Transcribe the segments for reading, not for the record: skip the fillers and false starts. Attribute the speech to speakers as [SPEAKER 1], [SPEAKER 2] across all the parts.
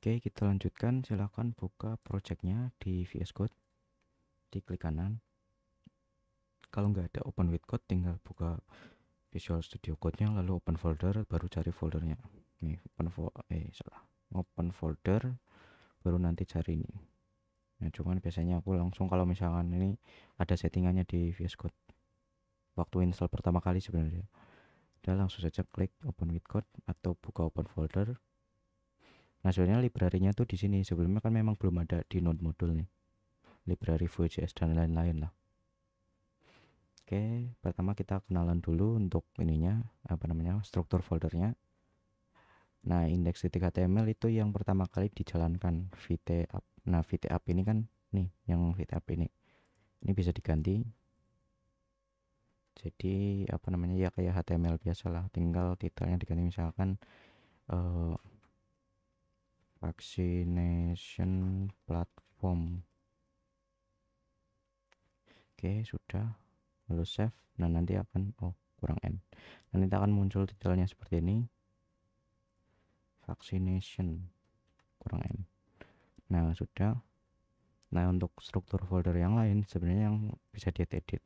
[SPEAKER 1] Oke, kita lanjutkan. Silahkan buka projectnya di VS Code, diklik kanan. Kalau nggak ada open with code, tinggal buka Visual Studio Code-nya, lalu open folder, baru cari foldernya. Nih, open folder, baru nanti cari ini. Nah, cuman biasanya aku langsung kalau misalkan ini ada settingannya di VS Code waktu install pertama kali sebenarnya. Udah, langsung saja klik open with code atau buka open folder. Nah, sebenarnya library-nya tuh di sini. Sebelumnya kan memang belum ada di node modul nih. Library Vue.js dan lain-lain lah. Oke, pertama kita kenalan dulu untuk ininya, struktur foldernya. Nah, index.html itu yang pertama kali dijalankan VT-up. Nah, VT-up ini kan nih, yang VT-up ini bisa diganti. Jadi ya kayak HTML biasalah, tinggal titelnya diganti misalkan vaccination platform. Oke, sudah. Lalu save. Nah, nanti akan kurang n. Nanti akan muncul detailnya seperti ini. Vaccination kurang n. Nah, sudah. Nah, untuk struktur folder yang lain sebenarnya yang bisa diedit.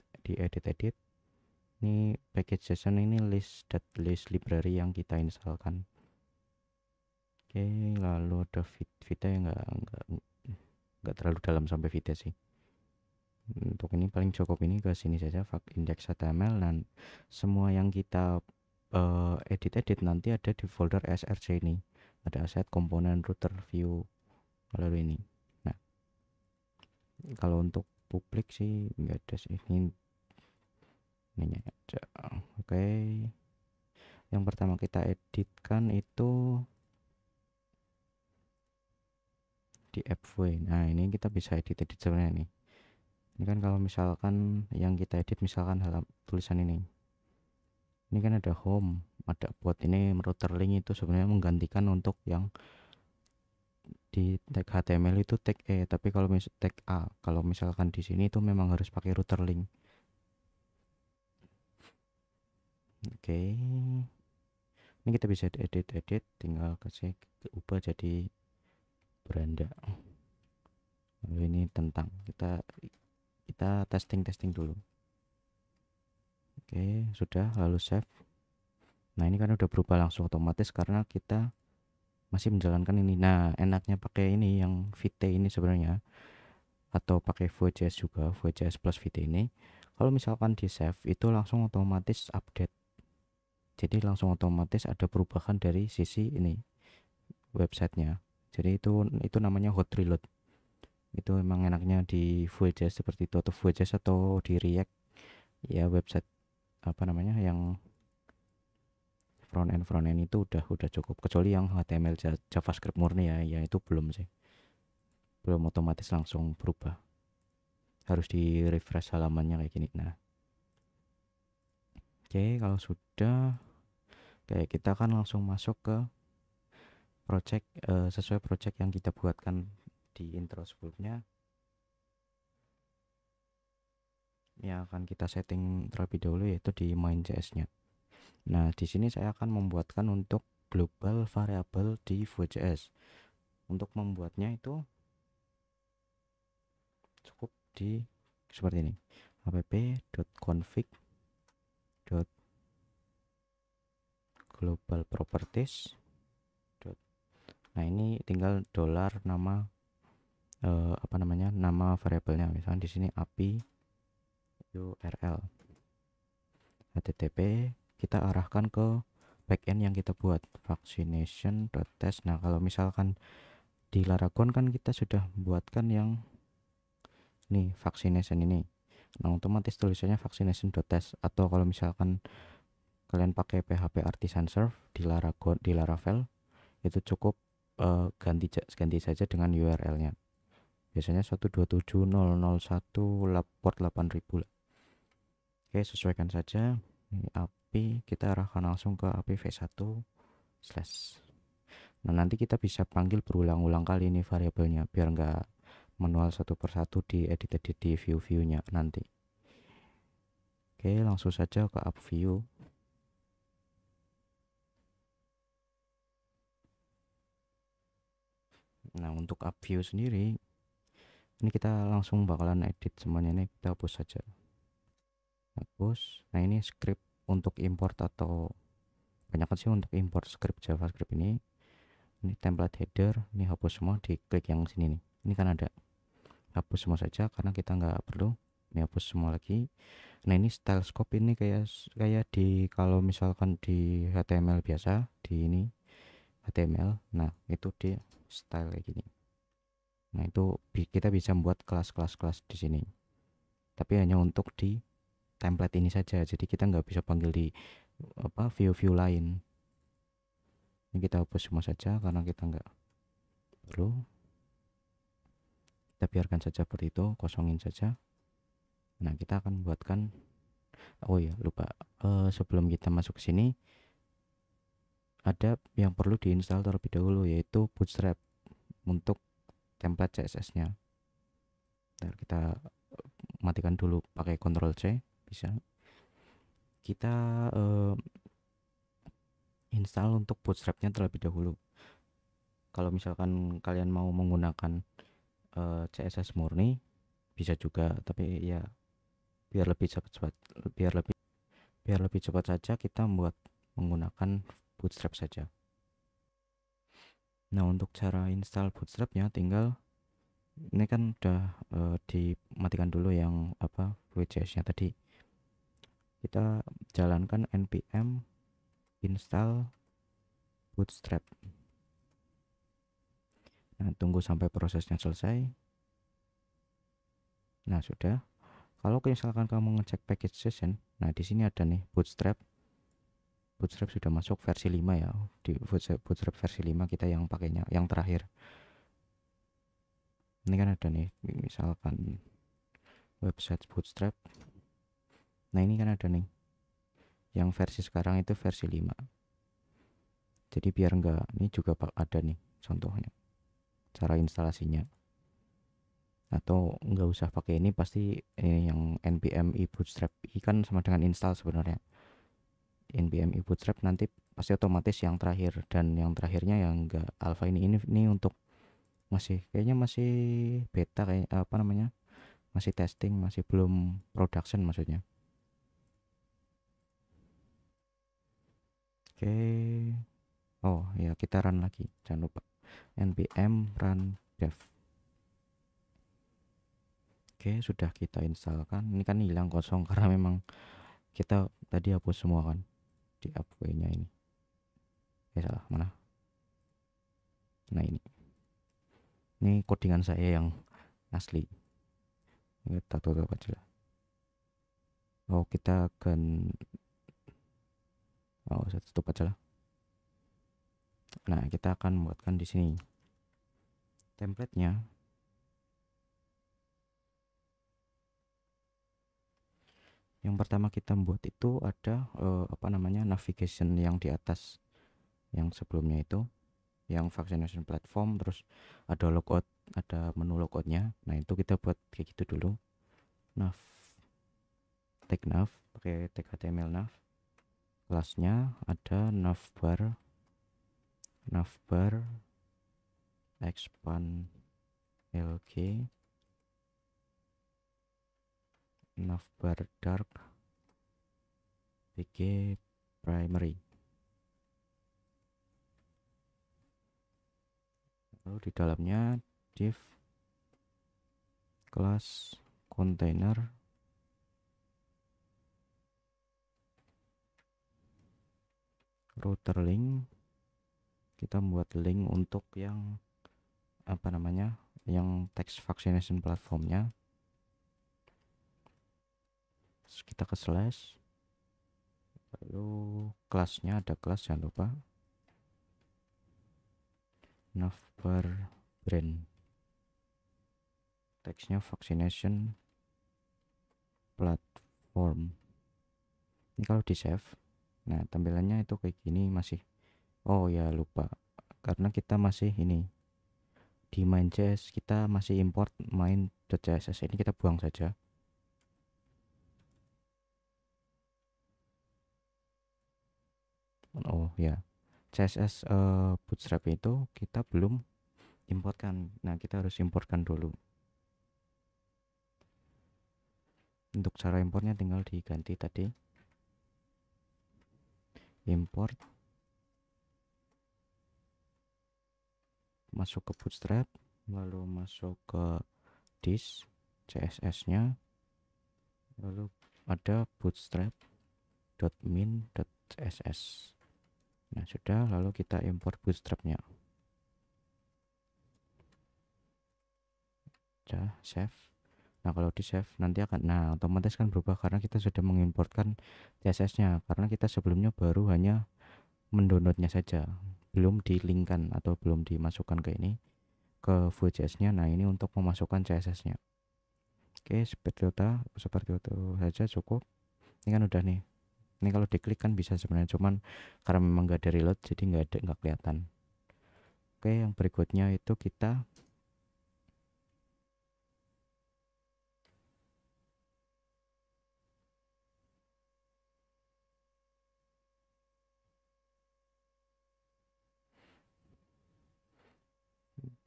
[SPEAKER 1] Ini package JSON, ini list library yang kita installkan. Oke, lalu ada Vite yang nggak terlalu dalam sampai Vite sih. Untuk ini paling cukup ini ke sini saja, index.html, dan semua yang kita edit nanti ada di folder src ini. Ada asset, komponen, router, view, lalu ini. Nah, kalau untuk publik sih nggak ada sih, ini aja. Oke, yang pertama kita editkan itu di Appvue. Nah, ini kita bisa edit sebenarnya nih. Ini kan kalau misalkan yang kita edit misalkan tulisan ini kan ada home, ada buat ini router link, itu sebenarnya menggantikan untuk yang di tag HTML itu tag E, tapi kalau tag A, kalau misalkan di sini itu memang harus pakai router link. Oke, ini kita bisa edit, tinggal kasih ubah jadi beranda. Lalu ini tentang kita testing dulu. Oke, sudah, lalu save. Nah, ini kan udah berubah langsung otomatis karena kita masih menjalankan ini. Nah, enaknya pakai ini yang Vite ini sebenarnya, atau pakai Vue.js juga, Vue.js plus Vite ini. Kalau misalkan di save itu langsung otomatis update. Jadi langsung otomatis ada perubahan dari sisi ini websitenya. Jadi itu namanya hot reload. Itu emang enaknya di Vue.js seperti itu, atau Vue.js atau di React ya, website yang front end itu udah cukup, kecuali yang HTML JavaScript murni ya itu belum sih, belum otomatis langsung berubah, harus di refresh halamannya kayak gini. Nah, oke, kalau sudah kayak kita kan langsung masuk ke project sesuai project yang kita buatkan di intro sebelumnya, yang akan kita setting terlebih dahulu, yaitu di main.js nya. Nah, di sini saya akan membuatkan untuk global variable di Vue.js. Untuk membuatnya itu cukup di seperti ini, app.config.global properties. Nah, ini tinggal dolar nama nama variabelnya, misalnya di sini API URL HTTP, kita arahkan ke backend yang kita buat, vaccination.test. Nah, kalau misalkan di Laragon kan kita sudah buatkan yang nih vaccination ini. Nah, otomatis tulisannya vaccination.test, atau kalau misalkan kalian pakai PHP Artisan Serve di Laravel, itu cukup ganti saja dengan URL-nya. Biasanya 127.0.0.1 port 8000 lah. Oke, sesuaikan saja. Ini API, kita arahkan langsung ke API v1 slash. Nah, nanti kita bisa panggil berulang-ulang kali ini variabelnya, biar nggak manual satu persatu di edit di view-nya nanti. Oke, langsung saja ke app view. Nah, untuk up view sendiri, ini kita langsung bakalan edit semuanya, ini kita hapus saja. Hapus. Nah, ini script untuk import atau banyak sih untuk import script JavaScript ini. Ini template header, ini hapus semua, diklik yang sini nih. Ini kan ada. Hapus semua saja karena kita nggak perlu. Ini hapus semua lagi. Nah, ini style scope ini kayak kayak di kalau misalkan di HTML biasa, di ini HTML. Nah, itu di style kayak gini. Nah, itu kita bisa membuat kelas-kelas di sini. Tapi hanya untuk di template ini saja. Jadi kita nggak bisa panggil di view-view lain. Ini kita hapus semua saja karena kita nggak perlu. Kita biarkan saja seperti itu, kosongin saja. Nah, kita akan buatkan, oh ya lupa, sebelum kita masuk ke sini ada yang perlu diinstal terlebih dahulu, yaitu Bootstrap untuk template CSS-nya. Ntar kita matikan dulu pakai Ctrl C, bisa. Kita install untuk Bootstrap-nya terlebih dahulu. Kalau misalkan kalian mau menggunakan CSS murni bisa juga, tapi ya biar lebih cepat, biar lebih cepat saja kita membuat menggunakan Bootstrap saja. Nah, untuk cara install Bootstrapnya tinggal ini kan udah dimatikan dulu yang Vue.js-nya tadi. Kita jalankan npm install Bootstrap. Nah, tunggu sampai prosesnya selesai. Nah, sudah. Kalau misalkan kamu ngecek package session, nah di sini ada nih Bootstrap. Bootstrap sudah masuk versi 5 ya. Di Bootstrap versi 5 kita yang pakainya yang terakhir. Ini kan ada nih misalkan website Bootstrap. Nah, ini kan ada nih yang versi sekarang itu versi 5. Jadi biar enggak, ini juga ada nih contohnya cara instalasinya. Atau enggak usah pakai ini, pasti ini yang npm i bootstrap i kan sama dengan install sebenarnya. npm i bootstrap nanti pasti otomatis yang terakhir, dan yang terakhirnya yang enggak alpha ini untuk masih kayaknya masih beta, kayak apa namanya, masih testing, masih belum production maksudnya. Oke. Oh ya, kita run lagi, jangan lupa npm run dev. Oke, sudah kita instalkan. Ini kan hilang kosong karena memang kita tadi hapus semua kan di upway-nya ini. Salah mana? Nah, ini codingan saya yang asli. Kita tutup aja lah. Oh, kita akan, oh saya tutup aja lah. Nah, kita akan buatkan di sini template-nya. Yang pertama kita buat itu ada navigation yang di atas, yang sebelumnya itu yang vaccination platform, terus ada logout, ada menu logoutnya. Nah, itu kita buat kayak gitu dulu. Nav, tag nav pakai tag HTML nav. Kelasnya ada navbar expand lg, navbar dark bg primary. Lalu di dalamnya div kelas container router link. Kita membuat link untuk yang yang text vaccination platformnya. Terus kita ke slash, lalu kelasnya ada kelas, jangan lupa navbar brand, teksnya vaccination platform. Ini kalau di save, nah tampilannya itu kayak gini masih. Oh ya, lupa, karena kita masih ini di main.js, kita masih import main.css, ini kita buang saja. Oh ya, CSS Bootstrap itu kita belum importkan. Nah, kita harus importkan dulu. Untuk cara importnya tinggal diganti tadi, import, masuk ke Bootstrap, lalu masuk ke disk CSS nya, lalu ada bootstrap.min.css. Nah, sudah, lalu kita import bootstrapnya. Sudah, save. Nah, kalau di save nanti akan, nah otomatis kan berubah karena kita sudah mengimportkan CSS nya, karena kita sebelumnya baru hanya mendownloadnya saja, belum di-linkkan atau belum dimasukkan ke ini, ke Vue.js nya. Nah, ini untuk memasukkan CSS nya. Oke, seperti itu saja cukup. Ini kan udah nih. Ini kalau diklik kan bisa sebenarnya, cuman karena memang gak ada reload jadi nggak kelihatan. Oke, yang berikutnya itu kita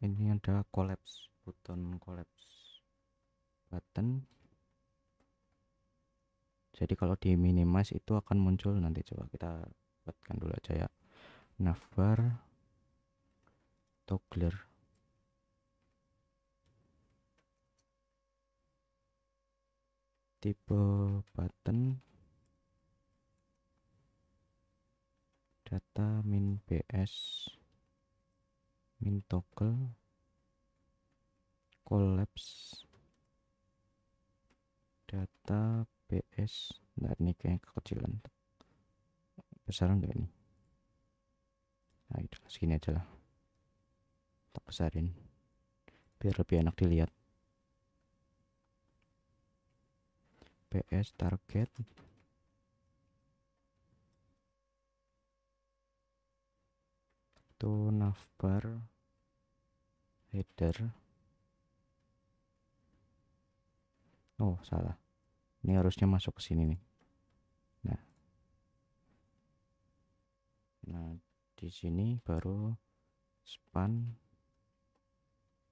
[SPEAKER 1] ini ada collapse, button collapse button. Jadi kalau di minimize itu akan muncul, nanti coba kita buatkan dulu aja ya, navbar toggler. Tipe button data min bs min toggle collapse data bs. Nah, ini kayak kekecilan, besaran enggak ini? Nah, itu segini aja lah, tak besarin biar lebih enak dilihat. PS target to navbar header. Oh, salah, ini harusnya masuk ke sini nih. Nah, di sini baru span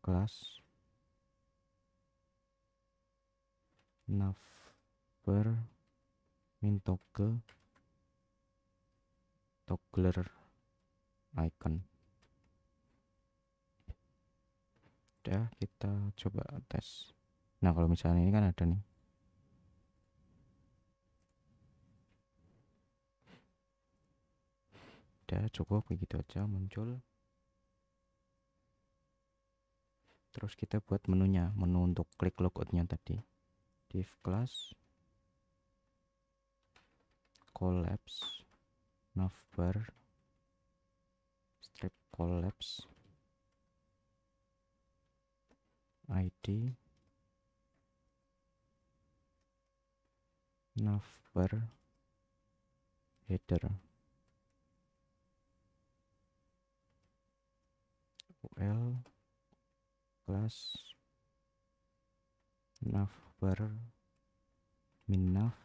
[SPEAKER 1] class navbar min toggle toggler icon. Udah, kita coba tes. Nah, kalau misalnya ini kan ada nih, udah cukup begitu aja muncul. Terus kita buat menunya, menu untuk klik logoutnya tadi, div class collapse navbar strip collapse id navbar header ul class navbar min nav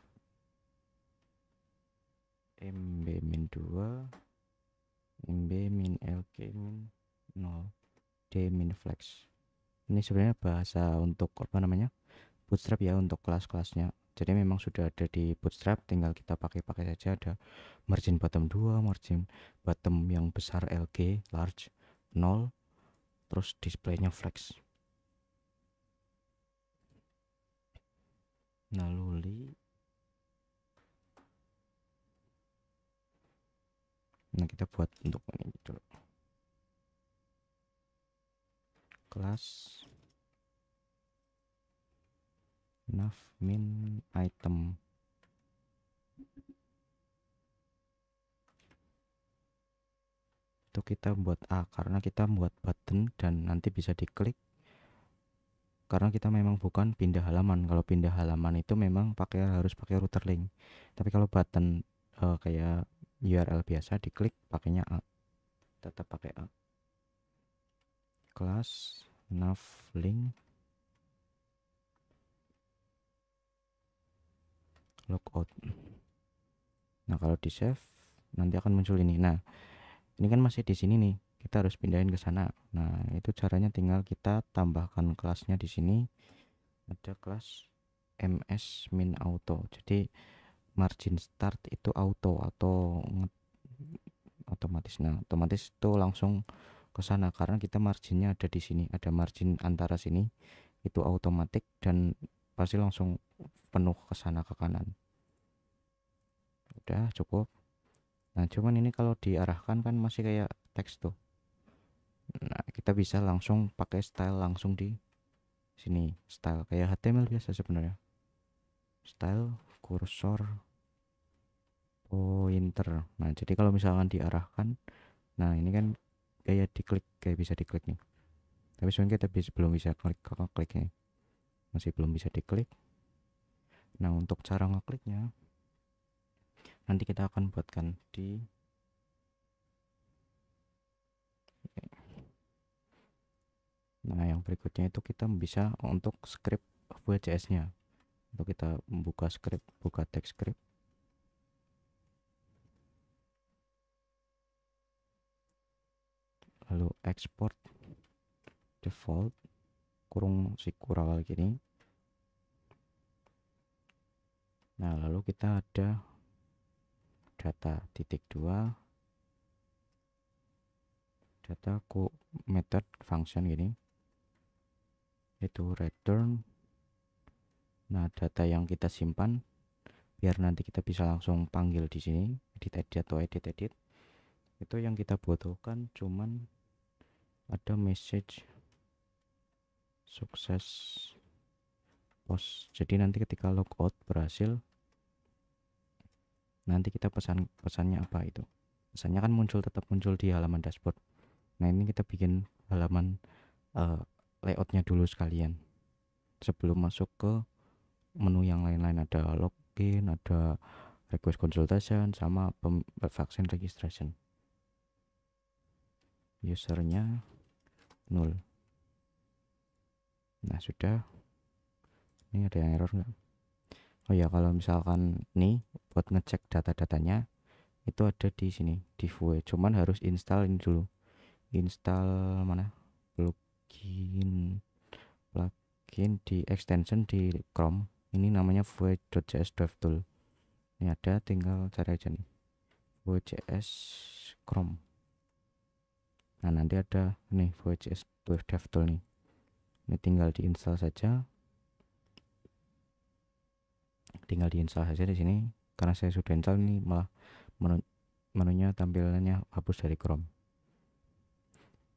[SPEAKER 1] mb min 2 mb min lk min 0 d min flex. Ini sebenarnya bahasa untuk apa namanya, Bootstrap ya, untuk kelas-kelasnya. Jadi memang sudah ada di Bootstrap, tinggal kita pakai saja. Ada margin bottom 2, margin bottom yang besar LG large 0, terus displaynya flex. Lalu nah, kita buat untuk ini dulu, kelas nav min item. Itu kita buat A karena kita buat button dan nanti bisa diklik, karena kita memang bukan pindah halaman. Kalau pindah halaman itu memang harus pakai router link, tapi kalau button kayak URL biasa diklik pakainya A, tetap pakai A. Kelas nav link logout. Nah, kalau di save nanti akan muncul ini. Nah, ini kan masih di sini nih, kita harus pindahin ke sana. Nah, itu caranya tinggal kita tambahkan kelasnya di sini. Ada kelas ms min auto. Jadi margin start itu auto atau otomatis. Nah, otomatis itu langsung ke sana karena kita marginnya ada di sini. Ada margin antara sini itu otomatis dan pasti langsung penuh ke sana ke kanan. Udah cukup. Nah, cuman ini kalau diarahkan kan masih kayak teks tuh. Nah, kita bisa langsung pakai style langsung di sini. Style kayak HTML biasa sebenarnya. Style kursor pointer. Nah, jadi kalau misalkan diarahkan, nah ini kan kayak diklik, kayak bisa diklik nih. Tapi sebenarnya kita belum bisa klik nih. Masih belum bisa diklik. Nah, untuk cara ngekliknya nanti kita akan buatkan di Nah, yang berikutnya itu kita bisa untuk script Vue.js-nya. Untuk kita membuka script, buka teks script. Lalu export default kurung sikural gini. Nah, lalu kita ada data titik 2 data ku method function gini, itu return. Nah, data yang kita simpan biar nanti kita bisa langsung panggil di sini, edit atau edit. Itu yang kita butuhkan cuman ada message sukses post. Jadi nanti ketika logout berhasil, nanti kita pesannya apa itu. Pesannya kan tetap muncul di halaman dashboard. Nah, ini kita bikin halaman layoutnya dulu sekalian sebelum masuk ke menu yang lain-lain. Ada login, ada request consultation, sama vaksin registration. Usernya 0. Nah, sudah. Ini ada yang error nggak? Oh ya, kalau misalkan nih buat ngecek data-datanya itu ada di sini di Vue. Cuman harus install ini dulu. Install mana? Plugin di extension di Chrome. Ini namanya Vue.js DevTool. Ini ada, tinggal cari aja nih. Vue.js Chrome. Nah, nanti ada nih Vue.js DevTool nih. Ini tinggal diinstal saja. Tinggal diinstal saja di sini. Karena saya sudah install, ini malah menunya tampilannya hapus dari Chrome.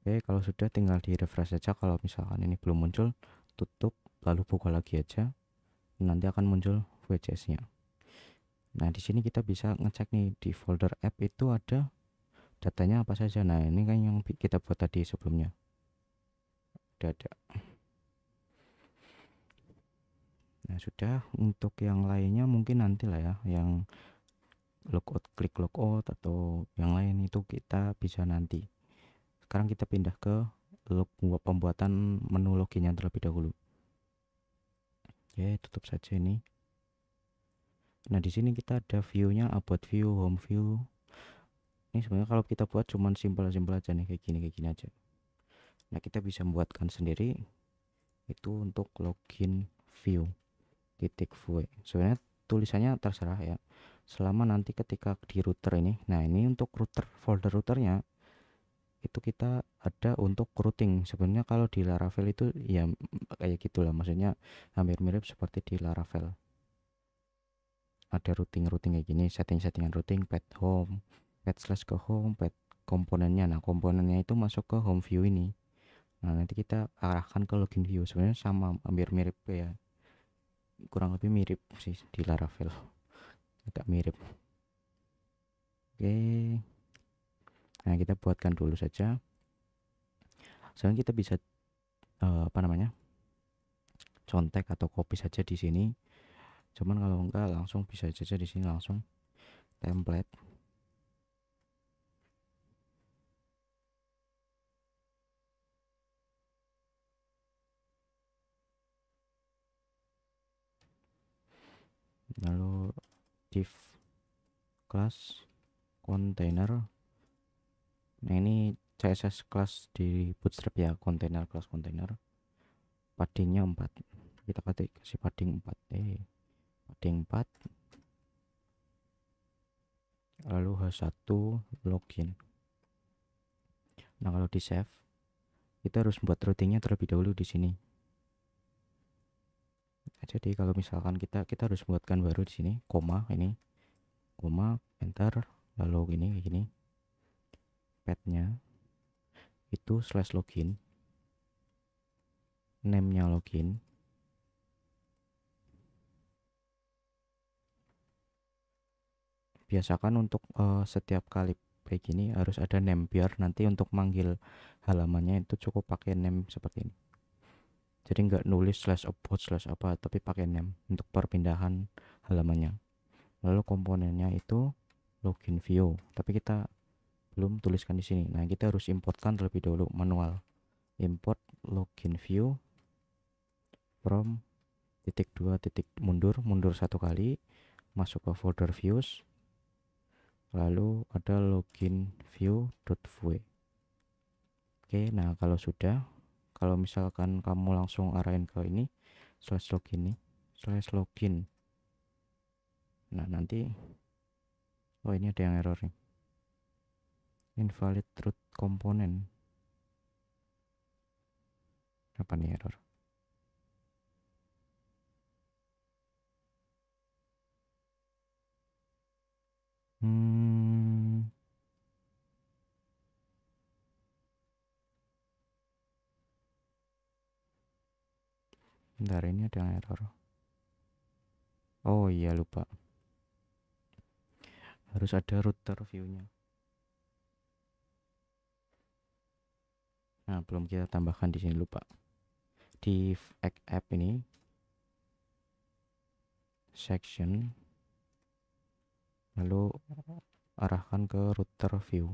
[SPEAKER 1] Oke, kalau sudah tinggal di refresh saja. Kalau misalkan ini belum muncul, tutup lalu buka lagi aja. Nanti akan muncul Vue.js-nya. Nah, di sini kita bisa ngecek nih di folder app itu ada datanya apa saja. Nah, ini kan yang kita buat tadi sebelumnya. Udah ada. Nah, sudah. Untuk yang lainnya mungkin nanti lah ya, yang logout, klik logout atau yang lain itu kita bisa nanti. Sekarang kita pindah ke pembuatan menu login yang terlebih dahulu. Oke, tutup saja ini. Nah, di sini kita ada view-nya, about view, home view. Ini sebenarnya kalau kita buat cuman simpel-simpel aja nih, kayak gini aja. Nah, kita bisa membuatkan sendiri itu untuk login view titik Vue. Sebenarnya tulisannya terserah ya. Selama nanti ketika di router ini, nah ini untuk router, folder routernya itu kita ada untuk routing. Sebenarnya kalau di Laravel itu ya kayak gitulah, maksudnya hampir mirip seperti di Laravel. Ada routing kayak gini, settingan routing, pet home, pet slash ke home, pet komponennya. Nah, komponennya itu masuk ke home view ini. Nah, nanti kita arahkan ke login view. Sebenarnya sama, hampir mirip ya, kurang lebih mirip sih di Laravel, agak mirip. Oke, nah kita buatkan dulu saja. Sekarang kita bisa contek atau copy saja di sini. Cuman kalau enggak langsung bisa saja di sini langsung template. Lalu div class container. Nah, ini CSS class di Bootstrap ya, kontainer class kontainer, paddingnya 4, kita kasih padding 4, padding 4, lalu H1 login. Nah kalau di save kita harus buat routingnya terlebih dahulu di sini. Jadi kalau misalkan kita harus buatkan baru di sini, koma ini, koma enter, lalu gini path-nya itu slash login, name-nya login, biasakan untuk setiap kali kayak gini harus ada name, biar nanti untuk manggil halamannya itu cukup pakai name seperti ini. Jadi nggak nulis slash about slash apa, tapi pakai name untuk perpindahan halamannya. Lalu komponennya itu login view, tapi kita belum tuliskan di sini. Nah kita harus importkan terlebih dahulu, manual import login view from titik 2 titik mundur satu kali, masuk ke folder views, lalu ada login view.vue. Oke, nah kalau sudah, kalau misalkan kamu langsung arahin ke ini slash login nih, slash login, nah nanti oh ini ada yang error nih, invalid root component. Apa nih error? Bentar, ini ada yang error. Oh iya, lupa, harus ada router view-nya. Nah belum kita tambahkan di sini, lupa. Di app ini section, lalu arahkan ke router view,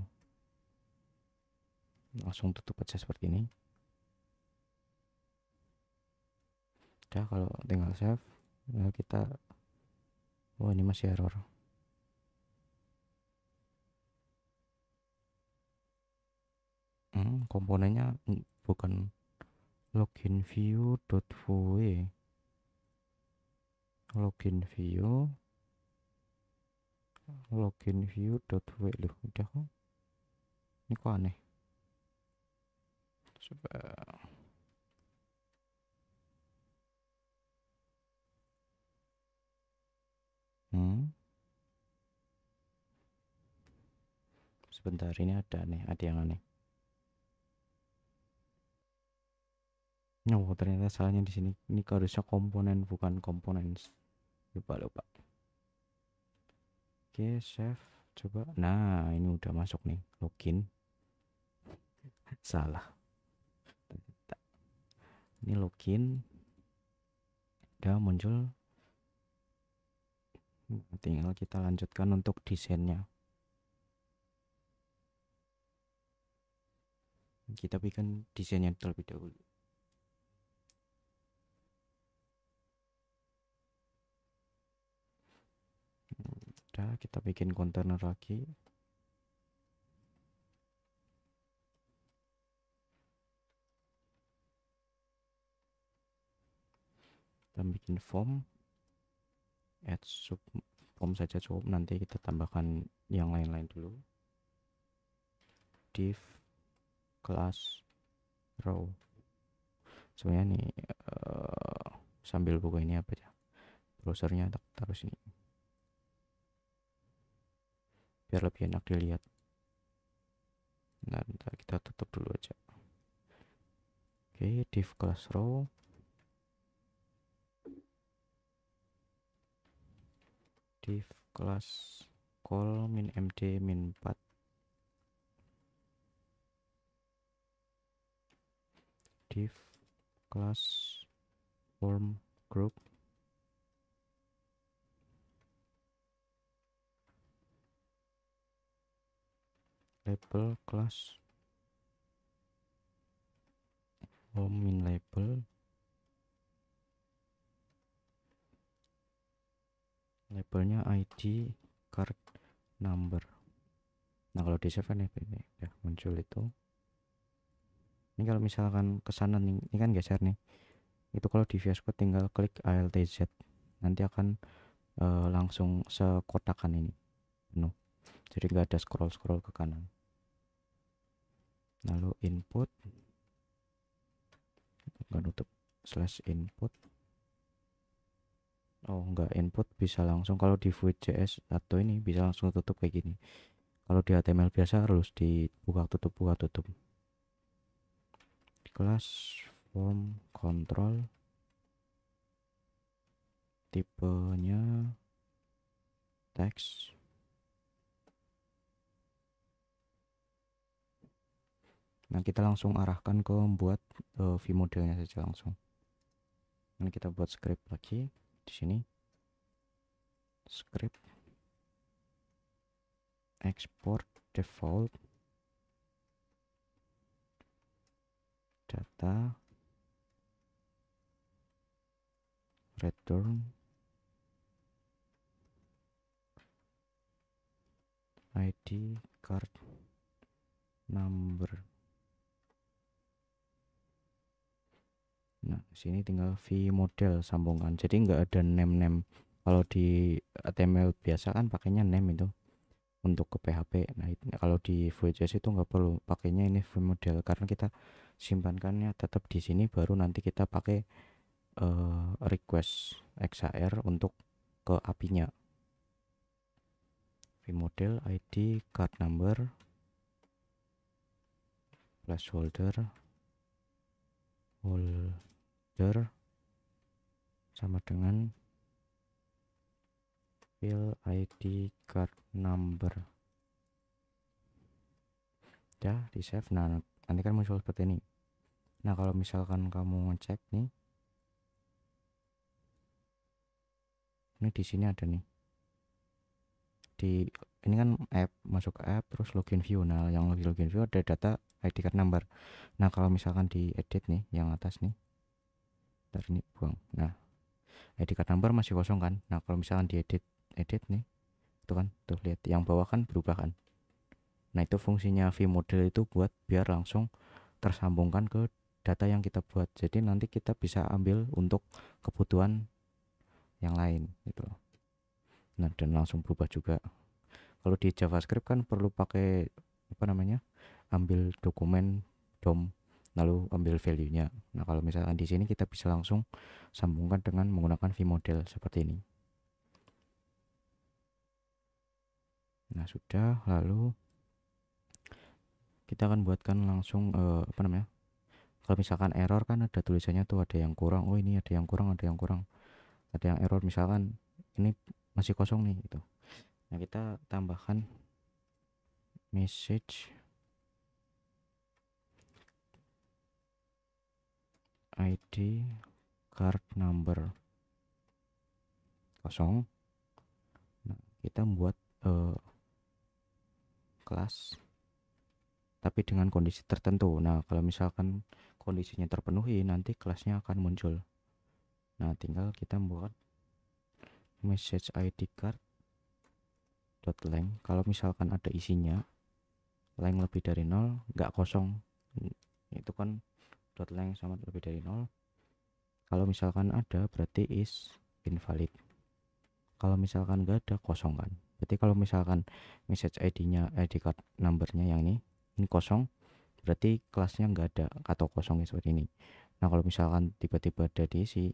[SPEAKER 1] langsung tutup aja seperti ini. Udah, kalau tinggal save, lalu kita, oh ini masih error. Komponennya bukan login view.vue, login view.vue loh, udah kok. Ini kok aneh. Coba. Sebentar, ini ada yang aneh. Oh, ternyata salahnya di sini. Ini harusnya komponen, bukan komponen. Lupa. Oke, save. Coba. Nah, ini udah masuk nih. Login. Salah. Ini login. Udah muncul. Tinggal kita lanjutkan untuk desainnya. Kita bikin desainnya terlebih dahulu. Udah, kita bikin kontainer lagi. Kita bikin form, add sub form saja cukup, nanti kita tambahkan yang lain-lain dulu. Div class row, sebenarnya nih sambil buka ini apa ya, browsernya taruh sini biar lebih enak dilihat. Nah, kita tutup dulu aja. Oke, div class row, div class call min md min 4, div class form group, label class form min label, labelnya id card number. Nah kalau di save ini udah muncul itu. Ini kalau misalkan ke sana nih, ini kan geser nih. Itu kalau di VS Code tinggal klik Alt Z. Nanti akan langsung sekotakan ini penuh. Jadi nggak ada scroll ke kanan. Lalu input, nggak nutup slash input. Oh nggak, input bisa langsung kalau di Vue.js atau ini bisa langsung tutup kayak gini. Kalau di HTML biasa harus dibuka tutup. Kelas form control, tipenya teks. Nah kita langsung arahkan ke membuat vModelnya saja langsung. Ini kita buat script lagi di sini. Script export default data return ID card number. Nah sini tinggal vModel sambungkan, jadi nggak ada name. Kalau di HTML biasa kan pakainya name itu untuk ke PHP. Nah kalau di Vue.js itu nggak perlu pakainya ini vModel, karena kita simpankannya tetap di sini, baru nanti kita pakai request XHR untuk ke API-nya. vModel ID card number placeholder holder sama dengan fill ID card number. Ya di save. Nah nanti kan muncul seperti ini. Nah kalau misalkan kamu ngecek nih, ini di sini ada nih, di ini kan app, masuk ke app terus login view. Nah yang login view ada data ID card number. Nah kalau misalkan di edit nih yang atas nih, dari ini buang. Nah ID card number masih kosong kan. Nah kalau misalkan di edit nih, itu kan tuh lihat yang bawah kan berubah kan. Nah itu fungsinya vModel itu buat biar langsung tersambungkan ke data yang kita buat. Jadi nanti kita bisa ambil untuk kebutuhan yang lain gitu loh. Nah dan langsung berubah juga. Kalau di JavaScript kan perlu pakai apa namanya, ambil dokumen DOM lalu ambil value-nya. Nah kalau misalkan di sini kita bisa langsung sambungkan dengan menggunakan vModel seperti ini. Nah sudah, lalu kita akan buatkan langsung apa namanya, kalau misalkan error kan ada tulisannya tuh, ada yang kurang. Oh ini ada yang kurang, ada yang error, misalkan ini masih kosong nih gitu. Nah kita tambahkan message ID card number kosong. Nah kita membuat kelas tapi dengan kondisi tertentu. Nah kalau misalkan kondisinya terpenuhi, nanti kelasnya akan muncul. Nah tinggal kita membuat message ID card dot length. Kalau misalkan ada isinya length lebih dari 0, nggak kosong, itu kan dot length sama lebih dari 0. Kalau misalkan ada berarti is invalid. Kalau misalkan nggak ada, kosong kan. Berarti kalau misalkan message ID card numbernya yang ini kosong, berarti kelasnya nggak ada atau kosong seperti ini. Nah kalau misalkan tiba-tiba ada diisi,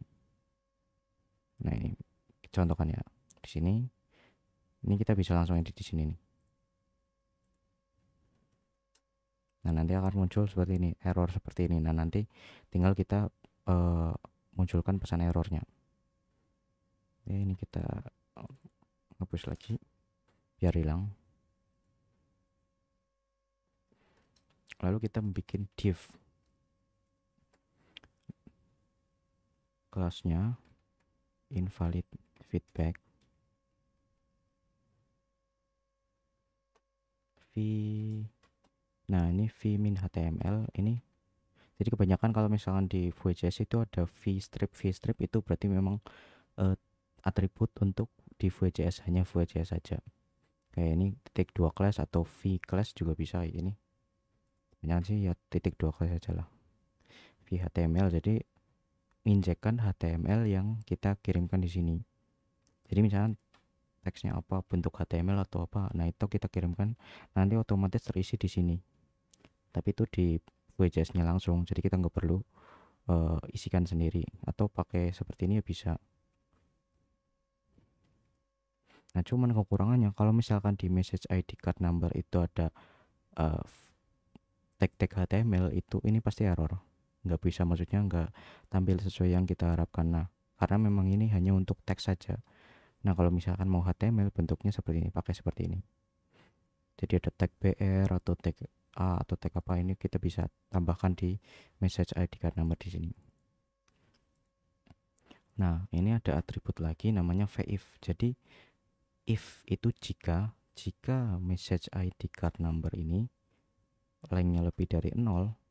[SPEAKER 1] nah ini contohkan ya di sini. Ini kita bisa langsung edit di sini nih. Nah nanti akan muncul seperti ini, error seperti ini. Nah nanti tinggal kita munculkan pesan errornya. Ya, ini kita hapus lagi biar hilang. Lalu kita bikin div, kelasnya invalid feedback v. Nah ini v min html ini. Jadi kebanyakan kalau misalkan di Vue.js itu ada v-strip itu berarti memang atribut untuk di Vue.js, hanya Vue.js saja. Kayak ini titik 2 class atau v class juga bisa ini. Jangan sih ya titik 2 kali saja lah HTML. Jadi injekkan HTML yang kita kirimkan di sini. Jadi misalnya teksnya apa, bentuk HTML atau apa, nah itu kita kirimkan, nanti otomatis terisi di sini. Tapi itu di WJS-nya langsung, jadi kita nggak perlu isikan sendiri. Atau pakai seperti ini ya bisa. Nah cuman kekurangannya kalau misalkan di message ID card number itu ada uh, tag-tag HTML, itu ini pasti error, nggak bisa, maksudnya nggak tampil sesuai yang kita harapkan. Nah karena memang ini hanya untuk teks saja. Nah kalau misalkan mau HTML bentuknya seperti ini, pakai seperti ini. Jadi ada tag BR atau tag A atau tag apa, ini kita bisa tambahkan di message ID card number di sini. Nah ini ada atribut lagi namanya VIF. Jadi if itu jika message ID card number ini lengthnya lebih dari 0,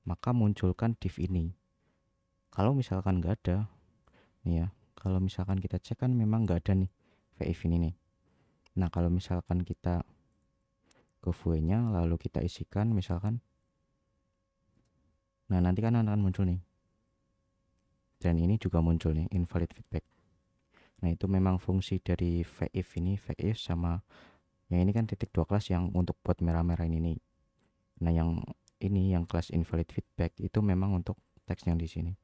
[SPEAKER 1] maka munculkan div ini. Kalau misalkan nggak ada nih ya, kalau misalkan kita cek kan memang nggak ada nih VIF ini nih. Nah kalau misalkan kita ke view nya lalu kita isikan misalkan, nah nanti kan akan muncul nih, dan ini juga muncul nih invalid feedback. Nah itu memang fungsi dari VIF ini, VIF sama yang ini kan titik 2 kelas yang untuk buat merah-merah ini nih. Nah yang ini yang kelas invalid feedback itu memang untuk teks yang di sini.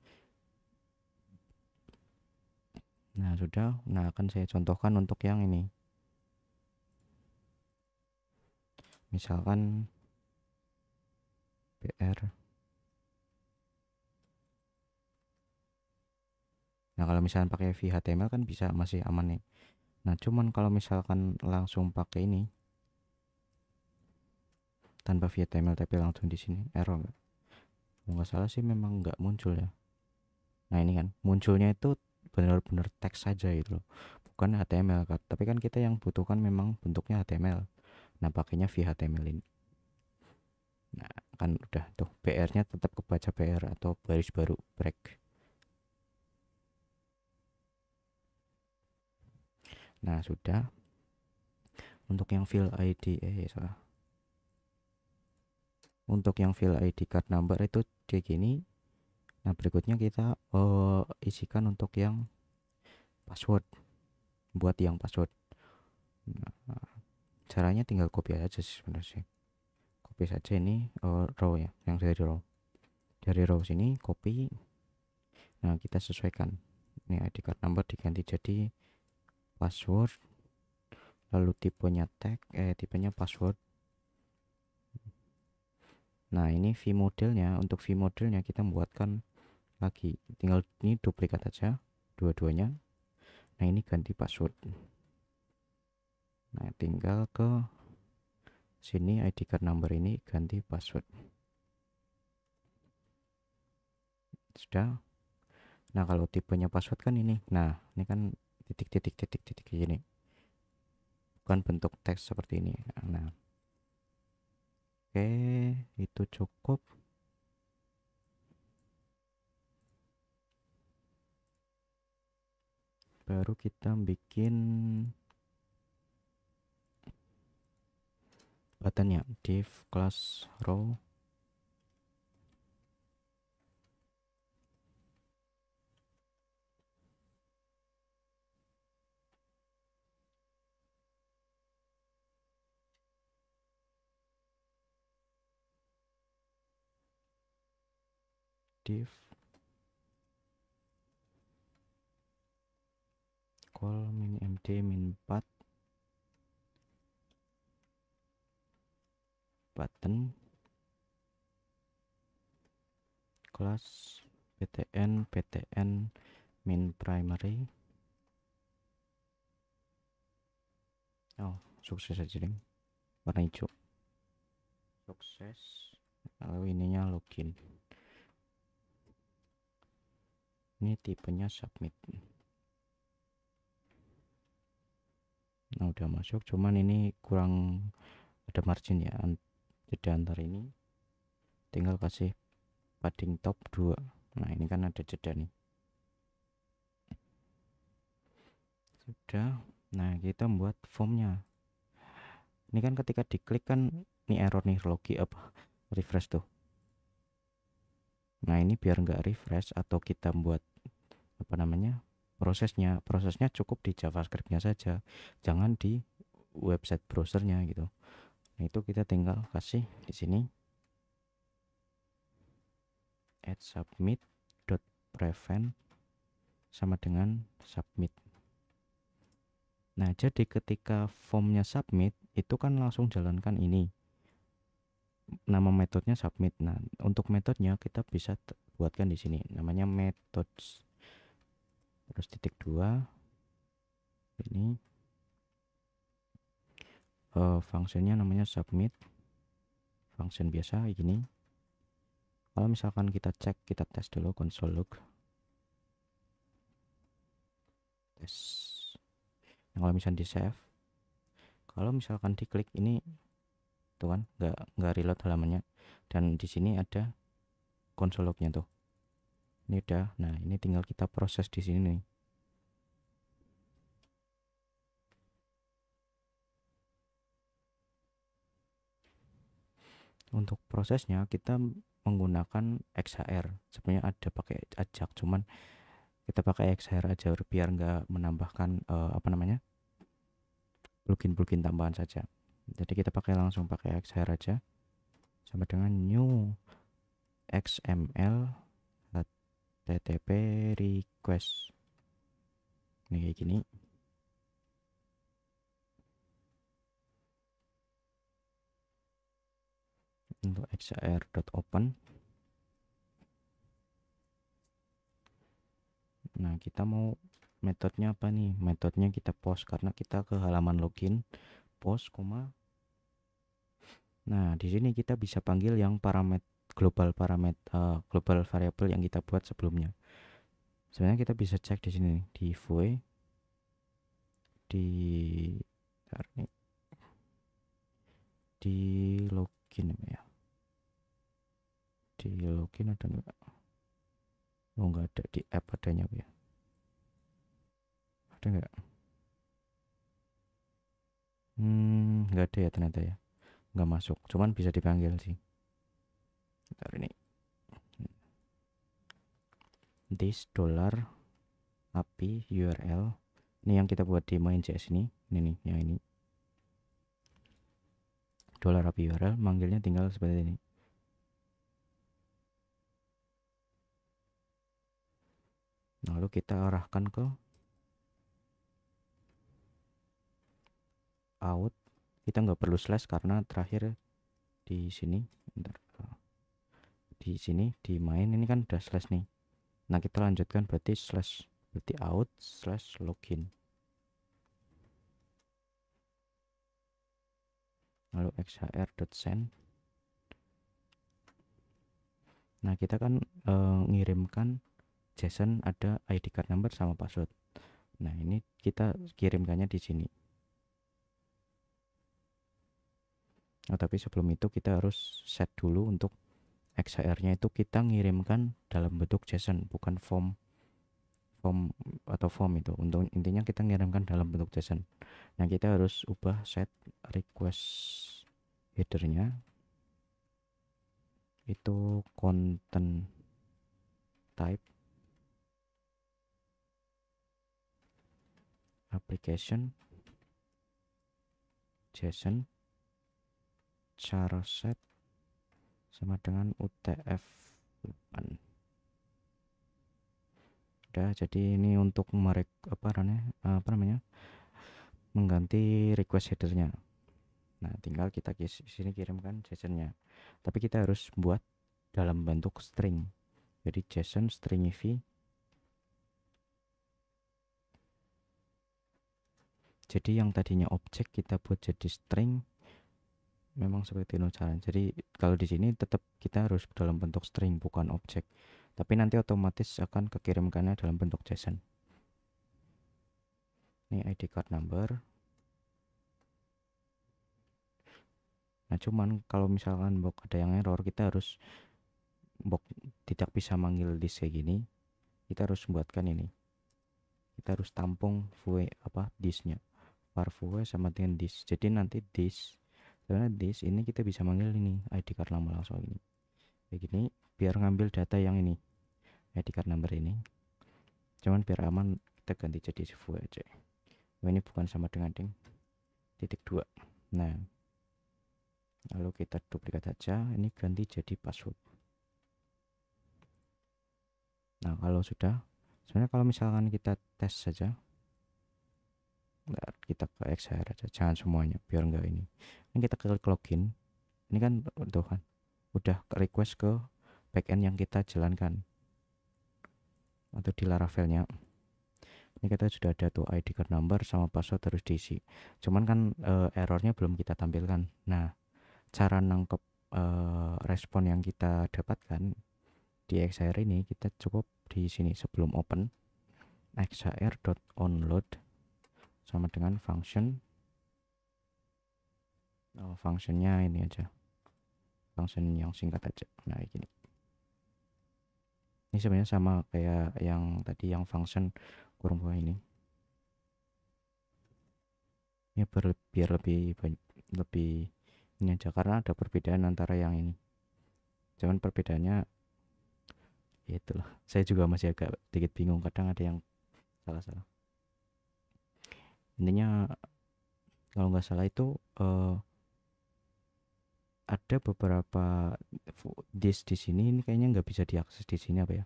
[SPEAKER 1] Nah sudah, nah akan saya contohkan untuk yang ini. Misalkan BR. Nah kalau misalkan pakai VHTML kan bisa, masih aman nih. Nah cuman kalau misalkan langsung pakai ini tanpa VHTML tapi langsung di sini, error nggak? Nggak salah sih memang nggak muncul ya. Nah ini kan munculnya itu benar-benar teks saja gitu loh, bukan HTML kan. Tapi kan kita yang butuhkan memang bentuknya HTML. Nah pakainya VHTML ini. Nah kan udah tuh, BR-nya tetap kebaca BR atau baris baru break. Nah sudah. Untuk yang field ID salah. Untuk yang field ID card number itu kayak gini. Nah berikutnya kita isikan untuk yang password, buat yang password. Nah, caranya tinggal copy aja sih sebenarnya sih. Copy saja ini row ya, yang dari row sini copy. Nah kita sesuaikan, ini ID card number diganti jadi password, lalu tipenya tag, tipenya password. Nah ini v modelnya, untuk v modelnya kita buatkan lagi, tinggal ini duplikat aja dua-duanya. Nah ini ganti password. Nah tinggal ke sini ID card number ini ganti password. Sudah. Nah kalau tipenya password kan ini, nah ini kan titik gini, bukan bentuk teks seperti ini. Nah oke, itu cukup. Baru kita bikin buttonnya, div class row. Div call min md min 4 button class ptn min primary. Oh sukses aja deh, warna hijau, sukses. Lalu ininya login, ini tipenya submit. Nah udah masuk, cuman ini kurang ada margin ya, jeda antar ini, tinggal kasih padding top 2. Nah ini kan ada jeda nih, sudah. Nah kita buat formnya. Ini kan ketika diklik kan ini error nih, logi apa refresh tuh. Nah ini biar nggak refresh atau kita buat apa namanya prosesnya cukup di JavaScript-nya saja, jangan di website browsernya gitu. Nah itu kita tinggal kasih di sini add submit dot prevent sama dengan submit. Nah jadi ketika formnya submit itu kan langsung jalankan ini, nama metodenya submit. Nah untuk metodenya kita bisa buatkan di sini namanya methods, terus titik dua ini fungsinya namanya submit, function biasa gini. Kalau misalkan kita cek, kita tes dulu console log tes. Nah, kalau misalkan di save, kalau misalkan diklik ini tuh kan nggak reload halamannya, dan di sini ada console lognya tuh. Ini udah. Nah ini tinggal kita proses di sini nih. Untuk prosesnya kita menggunakan XHR. Sebenarnya ada pakai Ajax, cuman kita pakai XHR aja biar nggak menambahkan apa namanya plugin tambahan saja. Jadi kita langsung pakai XHR aja, sama dengan new XML HTTP request. Ini kayak gini. Untuk xhr.open. Nah kita mau metodenya apa nih? Metodenya kita post karena kita ke halaman login, post, koma. Nah di sini kita bisa panggil yang global global variable yang kita buat sebelumnya. Sebenarnya kita bisa cek di sini di void di login ya. Di login ada enggak? Oh enggak ada, di app adanya ya. Ada enggak? Enggak ada ya ternyata ya. Enggak masuk, cuman bisa dipanggil sih. Bentar ini. This dollar API URL. Ini yang kita buat di main.js ini. Ini nih, yang ini. Dollar API URL, manggilnya tinggal seperti ini. Lalu kita arahkan ke out. Kita nggak perlu slash karena terakhir di sini. Bentar. Di sini di main ini kan udah slash nih. Nah kita lanjutkan berarti slash, berarti out slash login. Lalu xhr.send. Nah kita kan ngirimkan JSON ada ID card number sama password. Nah ini kita kirimkannya di sini. Nah, tapi sebelum itu kita harus set dulu untuk XHR-nya itu kita ngirimkan dalam bentuk JSON, bukan form atau form itu. Untuk intinya kita ngirimkan dalam bentuk JSON. Nah kita harus ubah set request headernya itu content type application JSON char set sama dengan UTF-8. Udah, jadi ini untuk apa namanya mengganti request headernya. Nah tinggal kita sini kirimkan JSON-nya, tapi kita harus buat dalam bentuk string. Jadi JSON string v. Jadi yang tadinya objek kita buat jadi string. Memang seperti itu caranya. Jadi kalau di sini tetap kita harus dalam bentuk string, bukan objek. Tapi nanti otomatis akan kekirimkannya dalam bentuk JSON. Ini ID card number. Nah cuman kalau misalkan ada yang error, kita harus tidak bisa manggil disk kayak gini. Kita harus buatkan ini. Kita harus tampung void disknya. Var void sama dengan disk. Jadi nanti disk, karena disk ini kita bisa manggil ini ID card lama langsung ini. Kayak gini. biar ngambil data yang ini ID card number ini, cuman biar aman kita ganti jadi void aja. Ini bukan sama dengan titik 2. Nah, lalu kita duplikat aja, ini ganti jadi password. Nah, kalau sudah, sebenarnya kalau misalkan kita tes saja, nah, kita ke XHR aja, jangan semuanya biar enggak ini kita klik login. Ini kan tuh kan udah request ke backend yang kita jalankan atau di Laravel-nya. Ini kita sudah ada tuh ID card number sama password harus diisi, cuman kan errornya belum kita tampilkan. Nah, cara nangkep respon yang kita dapatkan di XHR ini, kita cukup di sini sebelum open xhr.onload sama dengan function, functionnya ini aja, function yang singkat aja. Nah, gini, ini sebenarnya sama kayak yang tadi, yang function kurung bawah ini. Ya biar lebih ini aja, karena ada perbedaan antara yang ini. Cuman perbedaannya ya itulah, saya juga masih agak sedikit bingung, kadang ada yang salah-salah. Intinya kalau nggak salah itu ada beberapa disk di sini, ini kayaknya nggak bisa diakses di sini apa ya.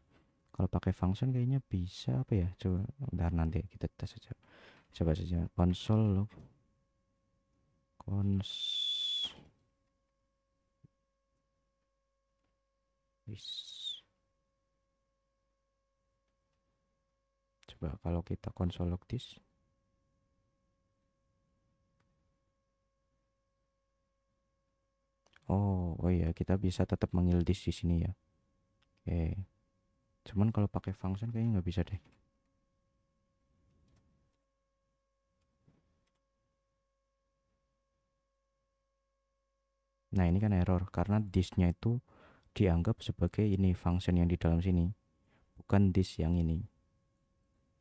[SPEAKER 1] Kalau pakai function kayaknya bisa apa ya, coba bentar, nanti kita tes saja. Coba saja console log coba kalau kita console log this, oh iya, kita bisa tetap manggil this di sini ya. Oke, cuman kalau pakai function kayaknya nggak bisa deh. Nah, ini kan error karena disknya itu dianggap sebagai ini function yang di dalam sini, bukan disk yang ini.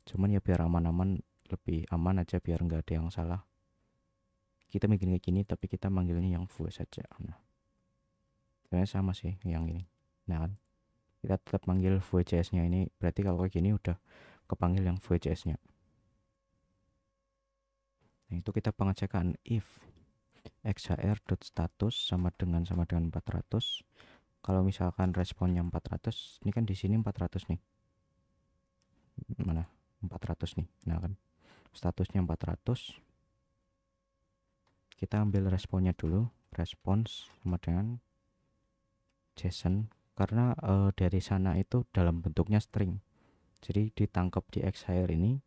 [SPEAKER 1] Cuman ya biar aman-aman, lebih aman aja, biar nggak ada yang salah, kita bikin kayak gini tapi kita manggilnya yang full saja. Nah, sebenarnya sama sih yang ini. Nah kan, kita tetap manggil Vue.js nya ini, berarti kalau kayak gini udah kepanggil yang Vue.js nya. Nah, itu kita pengecekan if xhr.status sama dengan 400. Kalau misalkan responnya 400, ini kan di sini 400 nih, mana 400 nih. Nah kan statusnya 400, kita ambil responnya dulu, response sama dengan JSON, karena dari sana itu dalam bentuknya string, jadi ditangkap di XHR ini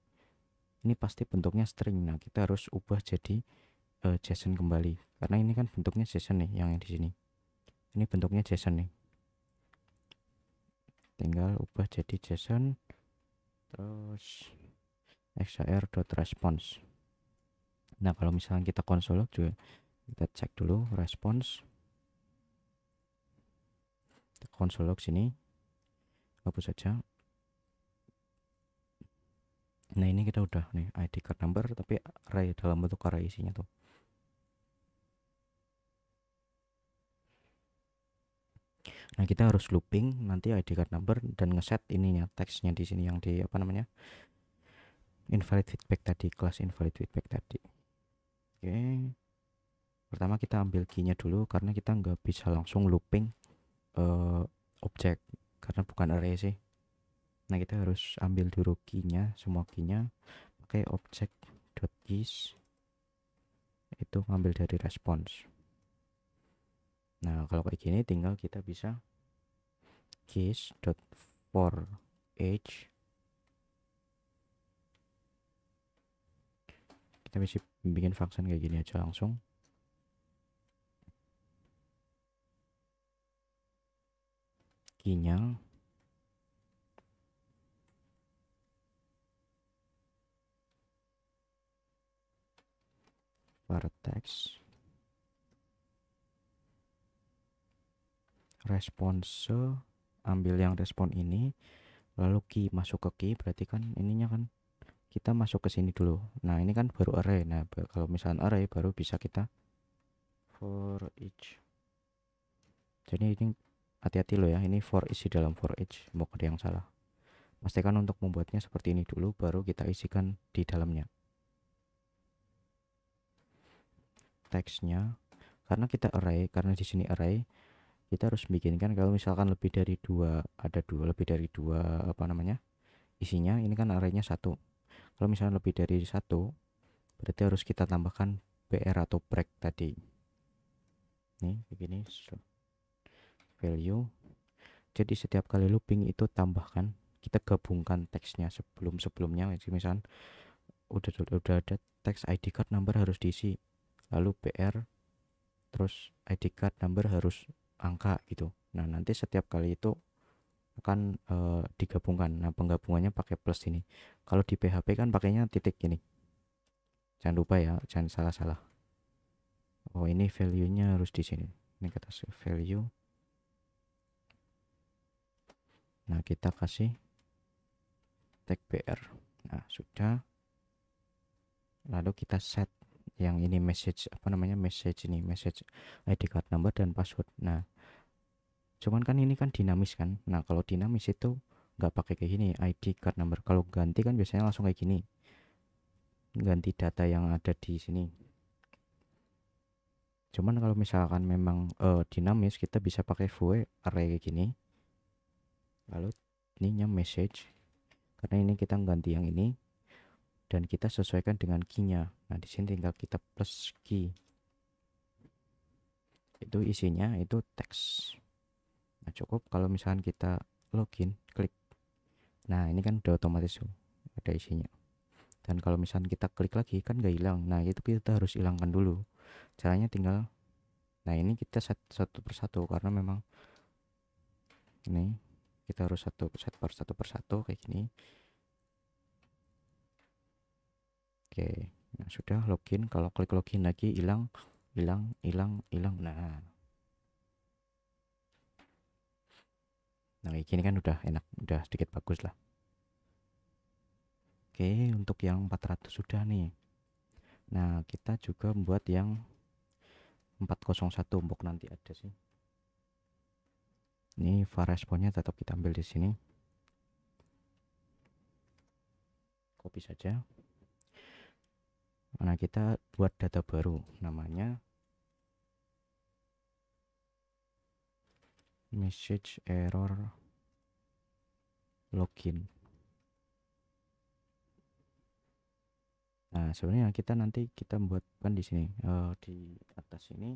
[SPEAKER 1] pasti bentuknya string. Nah, kita harus ubah jadi JSON kembali, karena ini kan bentuknya JSON nih, yang di sini ini bentuknya JSON nih, tinggal ubah jadi JSON, terus xhr.response. Nah, kalau misalnya kita console log juga, kita cek dulu response, console log sini, hapus saja. Nah, ini kita udah nih ID card number tapi array, dalam bentuk array isinya tuh. Nah, kita harus looping nanti ID card number dan ngeset ininya, teksnya di sini yang di apa namanya, invalid feedback tadi, kelas invalid feedback tadi. Oke, pertama kita ambil key-nya dulu karena kita nggak bisa langsung looping objek karena bukan array sih. Nah, kita harus ambil dulu key-nya, semua key-nya pakai object.keys, itu ngambil dari response. Nah, kalau kayak gini tinggal kita bisa keys.forEach, kita bisa bikin function kayak gini aja langsung. Key-nya vertex response, ambil yang respon ini, lalu key, masuk ke key, berarti kan ininya kan kita masuk ke sini dulu. Nah, ini kan baru array. Nah, kalau misalnya array baru bisa kita for each. Jadi ini hati-hati lo ya, ini for isi dalam for each, mau ada yang salah. Pastikan untuk membuatnya seperti ini dulu, baru kita isikan di dalamnya teksnya. Karena kita array, karena di sini array, kita harus bikinkan kalau misalkan lebih dari dua, ada dua, lebih dari dua apa namanya isinya, ini kan arraynya satu. Kalau misalnya lebih dari satu, berarti harus kita tambahkan br atau break tadi. Nih begini, value. Jadi setiap kali looping itu tambahkan, kita gabungkan teksnya sebelumnya. Misalkan udah ada teks ID card number harus diisi, lalu br, terus ID card number harus angka gitu. Nah nanti setiap kali itu akan digabungkan. Nah penggabungannya pakai plus ini. Kalau di PHP kan pakainya titik gini. Jangan lupa ya, jangan salah-salah. Oh ini value-nya harus di sini. Ini kita value. Nah kita kasih tag br. Nah sudah. Lalu kita set yang ini message apa namanya message ID card number dan password. Nah cuman kan ini kan dinamis kan. Nah kalau dinamis itu nggak pakai kayak gini ID card number. Kalau ganti kan biasanya langsung kayak gini, ganti data yang ada di sini. Cuman kalau misalkan memang dinamis, kita bisa pakai void array kayak gini, lalu ininya message, karena ini kita ganti yang ini dan kita sesuaikan dengan key-nya. Nah di sini tinggal kita plus key, itu isinya itu teks. Nah cukup kalau misalkan kita login, klik, nah ini kan udah otomatis ada isinya. Dan kalau misalkan kita klik lagi kan nggak hilang. Nah itu kita harus hilangkan dulu. Caranya tinggal, nah ini kita set satu persatu karena memang ini kita harus satu persatu kayak gini. Oke, nah sudah login. Kalau klik login lagi hilang. Nah kayak gini kan udah enak, udah sedikit bagus lah. Oke, untuk yang 400 sudah nih. Nah kita juga buat yang 401 untuk nanti ada sih. Ini var responnya tetap kita ambil di sini. Copy saja. Nah kita buat data baru, namanya message error login. Nah sebenarnya kita nanti kita buatkan di sini di atas ini.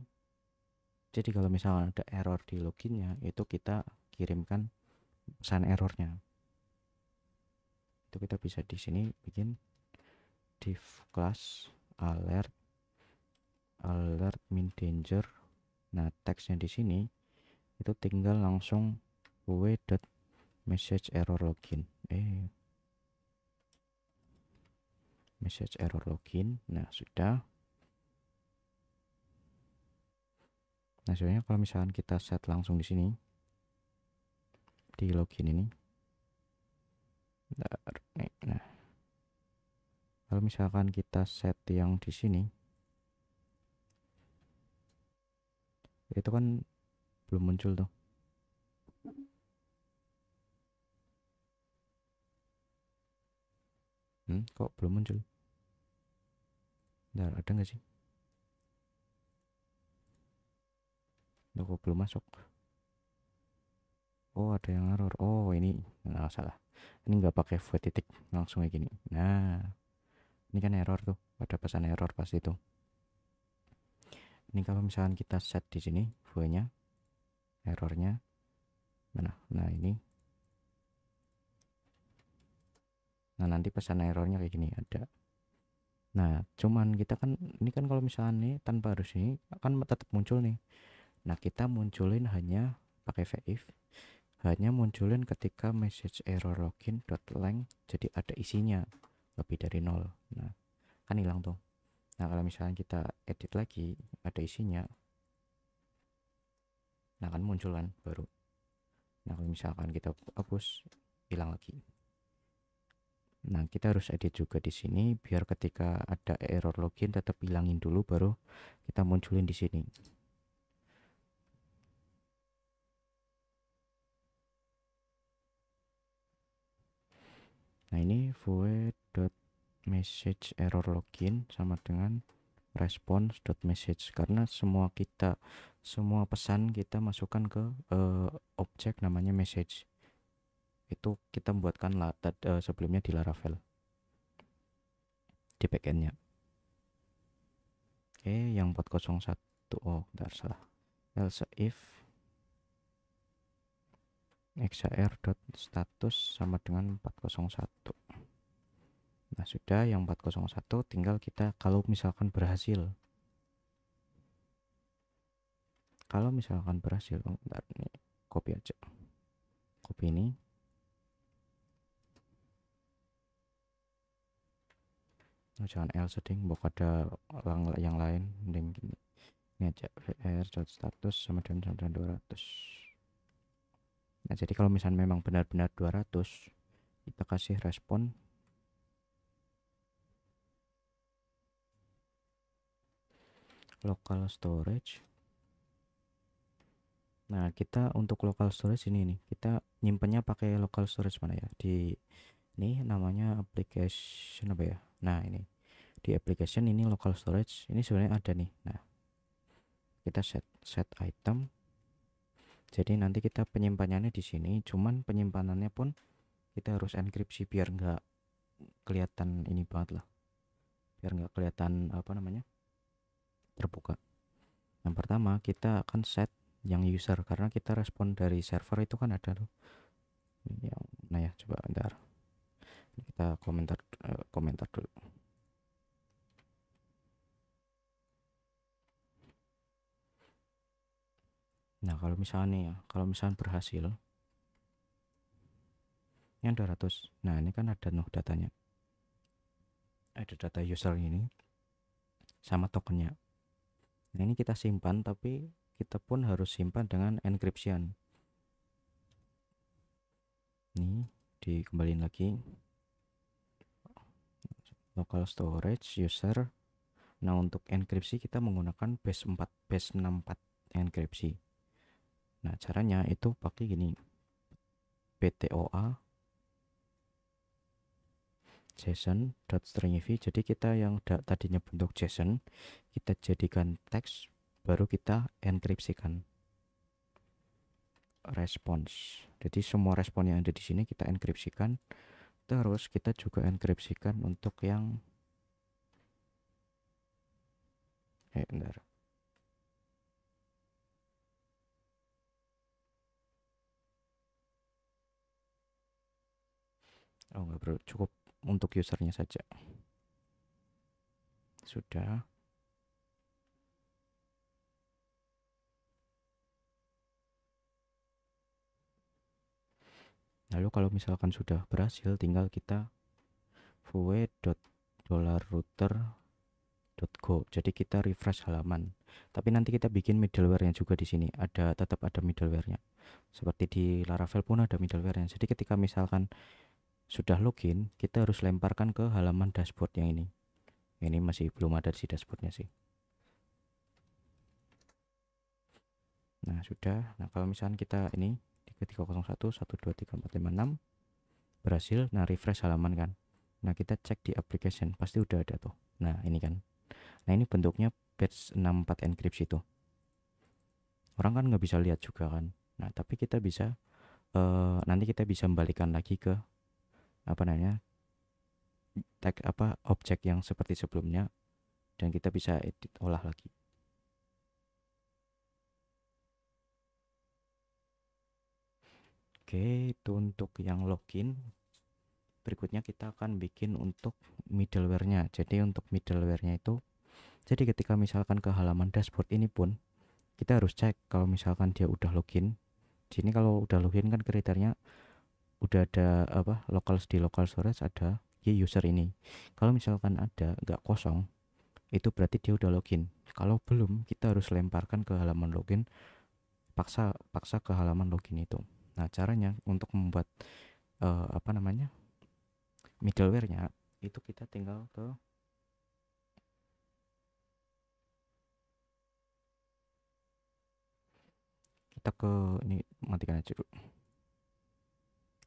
[SPEAKER 1] Jadi kalau misalnya ada error di loginnya, itu kita kirimkan pesan errornya. Itu kita bisa di sini bikin div class alert min danger. Nah teksnya di sini itu tinggal langsung message error login. Message error login. Nah sudah. Nah sebenarnya kalau misalkan kita set langsung di sini di login ini, nah kalau misalkan kita set yang di sini, itu kan belum muncul tuh. Kok belum muncul? Bentar, ada nggak sih? Kok belum masuk? Oh ada yang error. Oh ini nggak salah. Ini nggak pakai void titik, langsung kayak gini. Nah ini kan error tuh, ada pesan error pas itu. Ini kalau misalkan kita set di sini void-nya, errornya mana? Nah ini. Nah nanti pesan errornya kayak gini ada. Nah cuman kita kan ini kan kalau misalnya nih tanpa harus ini akan tetap muncul nih. Nah kita munculin hanya pakai if, hanya munculin ketika message error login .length jadi ada isinya lebih dari 0. Nah kan hilang tuh. Nah kalau misalnya kita edit lagi ada isinya, nah kan muncul kan baru. Nah kalau misalkan kita hapus, hilang lagi. Nah kita harus edit juga di sini biar ketika ada error login tetap hilangin dulu baru kita munculin di sini. Nah ini void.message error login sama dengan response.message, karena semua pesan kita masukkan ke objek namanya message. Itu kita buatkan sebelumnya di Laravel di backendnya. Oke, yang 401, oh bentar, salah. Else if xar.status sama dengan 401. Nah sudah, yang 401 tinggal kita kalau misalkan berhasil. Kalau misalkan berhasil, oh bentar, ini copy aja. Copy ini. Oh, jangan else ding, bok ada yang lain. Ding gini. Ini aja var.status sama dengan 200. Nah jadi kalau misalnya memang benar-benar 200, kita kasih respon local storage. Nah kita untuk local storage ini nih, kita nyimpennya pakai local storage mana ya? Di ini namanya application apa ya? Nah ini di application ini local storage ini sebenarnya ada nih. Nah kita set item. Jadi nanti kita penyimpanannya di sini, cuman penyimpanannya pun kita harus enkripsi biar nggak kelihatan ini banget lah, biar nggak kelihatan apa namanya terbuka. Yang pertama kita akan set yang user, karena kita respon dari server itu kan ada tuh yang, nah ya coba bentar, kita komentar dulu. Nah kalau misalnya nih ya, kalau misalnya berhasil yang 200, nah ini kan ada datanya, ada data user ini sama tokennya. Nah ini kita simpan, tapi kita pun harus simpan dengan encryption. Ini dikembaliin lagi local storage user. Nah untuk enkripsi kita menggunakan base 64 enkripsi. Nah caranya itu pakai gini, ptoa json.stringiv. Jadi kita yang tadinya bentuk JSON kita jadikan teks, baru kita enkripsikan response. Jadi semua respon yang ada di sini kita enkripsikan. Terus kita juga enkripsikan untuk yang bentar. Oh nggak perlu, cukup untuk usernya saja. Sudah. Lalu kalau misalkan sudah berhasil, tinggal kita void.$router.go. Jadi kita refresh halaman. Tapi nanti kita bikin middleware-nya juga di sini. Tetap ada middleware-nya. Seperti di Laravel pun ada middleware-nya. Jadi ketika misalkan sudah login, kita harus lemparkan ke halaman dashboard yang ini. Ini masih belum ada di dashboardnya sih. Nah sudah. Nah kalau misalkan kita ini 3301 12345 berhasil, nah refresh halaman kan. Nah kita cek di application, pasti udah ada tuh. Nah ini kan, nah ini bentuknya batch 64 enkripsi tuh. Orang kan nggak bisa lihat juga kan. Nah tapi kita bisa nanti kita bisa membalikan lagi ke apa namanya tag objek yang seperti sebelumnya, dan kita bisa edit olah lagi. Oke, itu untuk yang login. Berikutnya kita akan bikin untuk middleware-nya. Jadi untuk middleware-nya itu, jadi ketika misalkan ke halaman dashboard ini pun kita harus cek kalau misalkan dia udah login. Sini kalau udah login kan kriterianya udah ada local storage ada user ini. Kalau misalkan ada nggak kosong, itu berarti dia udah login. Kalau belum, kita harus lemparkan ke halaman login, paksa ke halaman login itu. Nah caranya untuk membuat middleware-nya itu kita tinggal kita ke ini, matikan aja dulu.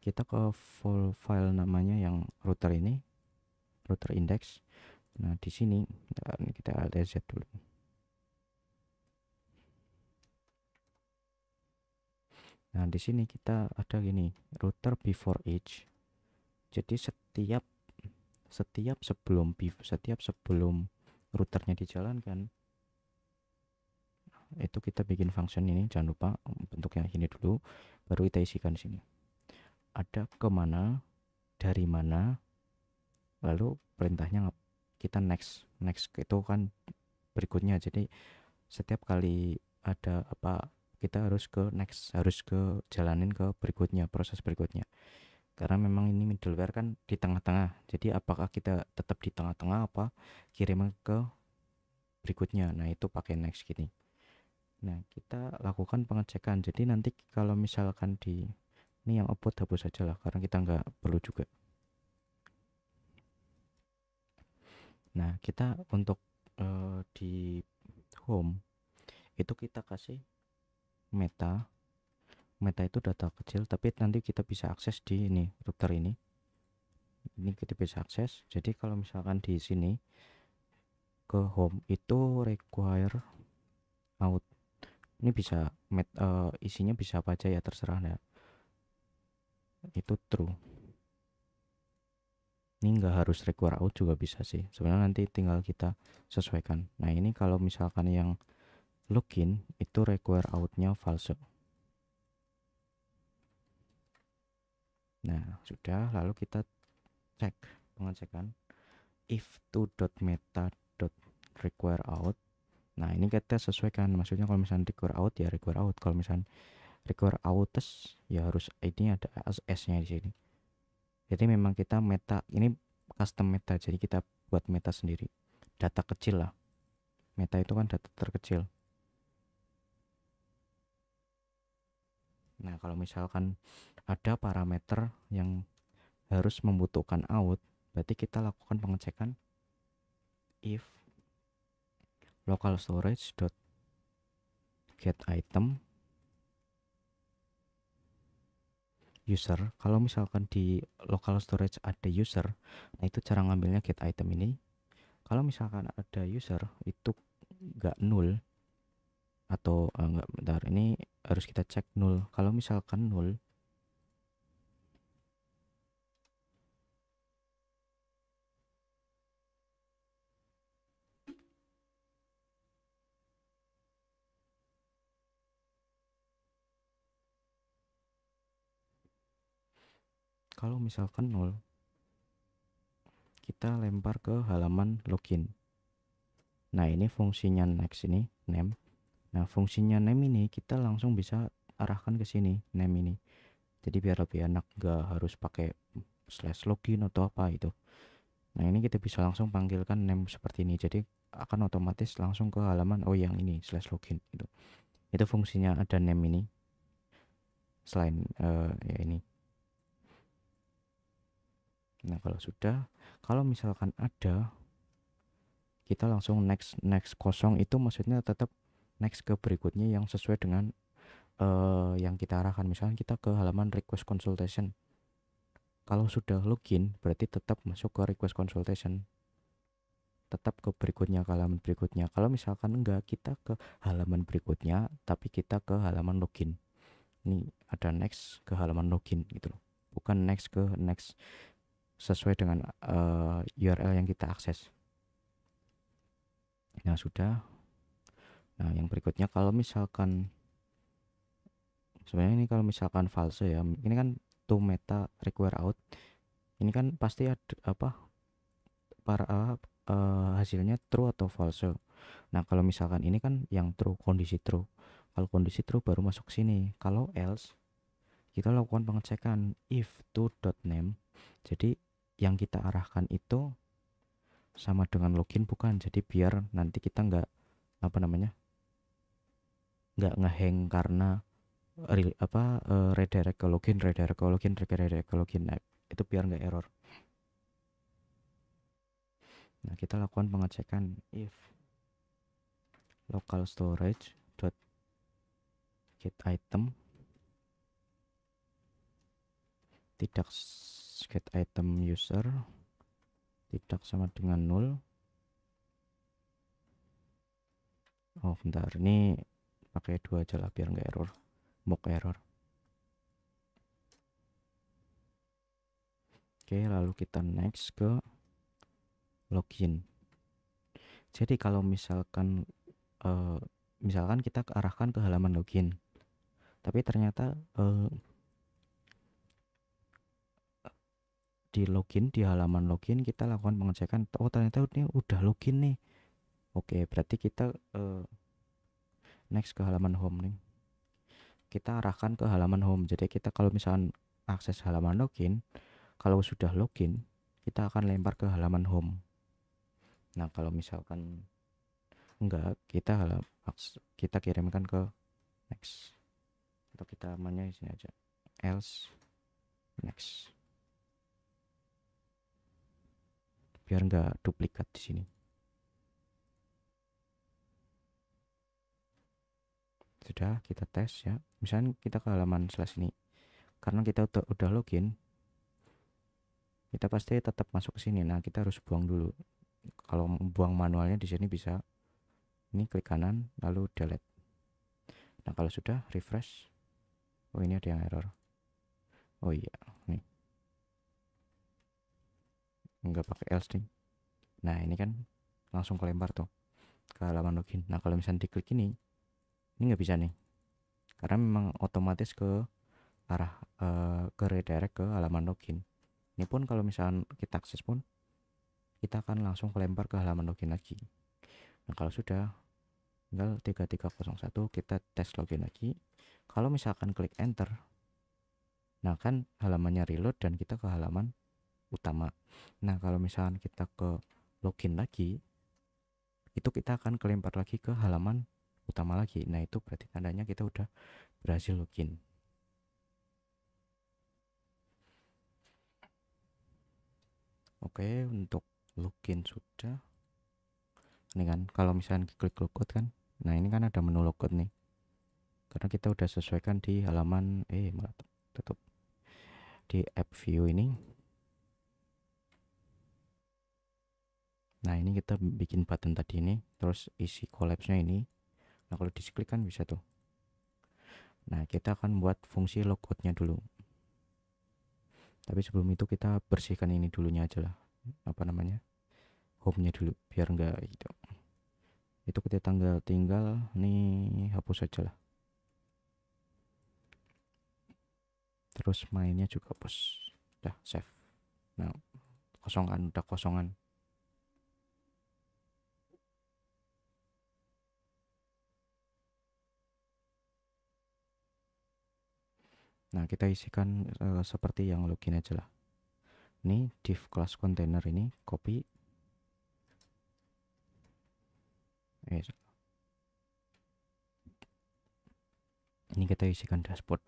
[SPEAKER 1] kita ke full file namanya yang router ini, router index. Nah di sini kita Alt Z dulu. Nah di sini kita ada gini, router before each. Jadi setiap sebelum routernya dijalankan itu kita bikin function ini. Jangan lupa bentuknya ini dulu, baru kita isikan di sini. Ada kemana, dari mana, lalu perintahnya kita next itu kan berikutnya. Jadi setiap kali ada apa kita harus ke next, harus ke jalanin ke berikutnya, proses berikutnya. Karena memang ini middleware kan di tengah-tengah. Jadi apakah kita tetap di tengah-tengah apa kirim ke berikutnya. Nah itu pakai next gini. Nah kita lakukan pengecekan. Jadi nanti kalau misalkan di ini yang output hapus saja lah, karena kita nggak perlu juga. Nah kita untuk di home itu kita kasih meta itu data kecil, tapi nanti kita bisa akses di ini router ini kita bisa akses. Jadi kalau misalkan di sini ke home itu require out, ini bisa isinya bisa apa aja ya, terserah ya. Itu true, ini nggak harus require out juga bisa sih sebenarnya, nanti tinggal kita sesuaikan. Nah ini kalau misalkan yang login itu require outnya false. Nah sudah, lalu kita cek pengecekan if to.meta.require out. Nah ini kita sesuaikan, maksudnya kalau misalnya require out ya require out, kalau misalnya require outs ya harus ini ada s-nya di sini. Jadi memang kita meta ini custom meta, jadi kita buat meta sendiri, data kecil lah. Meta itu kan data terkecil. Nah kalau misalkan ada parameter yang harus membutuhkan out, berarti kita lakukan pengecekan if local storage dot get item user. Kalau misalkan di local storage ada user, nah itu cara ngambilnya get item ini. Kalau misalkan ada user itu nggak null atau enggak, bentar, ini harus kita cek null. Kalau misalkan null, kalau misalkan null kita lempar ke halaman login. Nah ini fungsinya next ini name. Nah fungsinya name ini kita langsung bisa arahkan ke sini name ini. Jadi biar lebih enak, nggak harus pakai slash login atau apa itu. Nah ini kita bisa langsung panggilkan name seperti ini, jadi akan otomatis langsung ke halaman oh yang ini slash login gitu. Itu fungsinya ada name ini selain ya ini. Nah kalau sudah, kalau misalkan ada kita langsung next kosong, itu maksudnya tetap next ke berikutnya yang sesuai dengan yang kita arahkan. Misalkan kita ke halaman request consultation, kalau sudah login berarti tetap masuk ke request consultation, tetap ke berikutnya, ke halaman berikutnya. Kalau misalkan enggak, kita ke halaman berikutnya tapi kita ke halaman login. Ini ada next ke halaman login gitu loh, bukan next ke next sesuai dengan URL yang kita akses. Nah sudah. Nah yang berikutnya, kalau misalkan sebenarnya ini kalau misalkan false ya, ini kan to meta require out, ini kan pasti ada apa para hasilnya true atau false. Nah kalau misalkan ini kan yang true, kondisi true. Kalau kondisi true baru masuk sini. Kalau else kita lakukan pengecekan if to.name. Jadi yang kita arahkan itu sama dengan login bukan. Jadi biar nanti kita nggak apa namanya nggak ngehang karena redirect ke login, redirect ke login, redirect ke login. Nah, itu biar nggak error. Nah kita lakukan pengecekan if local storage dot get item tidak get item user tidak sama dengan 0. Oh bentar, ini pakai 2 aja lah biar nggak error, mock error. Oke, lalu kita next ke login. Jadi kalau misalkan kita arahkan ke halaman login, tapi ternyata di halaman login kita lakukan pengecekan, oh ternyata ini udah login nih. Oke, berarti kita next ke halaman home nih. Kita arahkan ke halaman home. Jadi kita kalau misalkan akses halaman login, kalau sudah login, kita akan lempar ke halaman home. Nah, kalau misalkan enggak, kita kirimkan ke next. Atau kita namanya di sini aja. Else next. Biar enggak duplikat di sini. Sudah, kita tes ya. Misalnya kita ke halaman slash ini. Karena kita udah login, kita pasti tetap masuk ke sini. Nah, kita harus buang dulu. Kalau buang manualnya di sini bisa ini klik kanan lalu delete. Nah, kalau sudah refresh. Oh, ini ada yang error. Oh iya, nih. Enggak pakai else nih. Nah, ini kan langsung kelempar tuh ke halaman login. Nah, kalau misalnya diklik ini nggak bisa nih. Karena memang otomatis ke arah ke redirect ke halaman login. Ini pun kalau misalnya kita akses pun kita akan langsung kelempar ke halaman login lagi. Nah, kalau sudah tinggal 3301 kita tes login lagi. Kalau misalkan klik enter, nah kan halamannya reload dan kita ke halaman utama. Nah, kalau misalkan kita ke login lagi, itu kita akan kelempar lagi ke halaman utama lagi. Nah, itu berarti tandanya kita udah berhasil login. Oke, untuk login sudah. Ini kan kalau misalnya klik logout kan, nah ini kan ada menu logout nih. Karena kita udah sesuaikan di halaman malah tutup di app view ini. Nah, ini kita bikin button tadi ini, terus isi collapse-nya ini. Nah, kalau diklik kan bisa tuh. Nah, kita akan buat fungsi logout-nya dulu. Tapi sebelum itu kita bersihkan ini dulunya aja lah. Apa namanya? Home-nya dulu biar enggak gitu. Itu kita tinggal nih hapus aja lah. Terus mainnya juga hapus. Udah save. Nah, udah kosongan. Nah, kita isikan seperti yang login aja lah. Ini div class container ini copy. Ini kita isikan dashboard.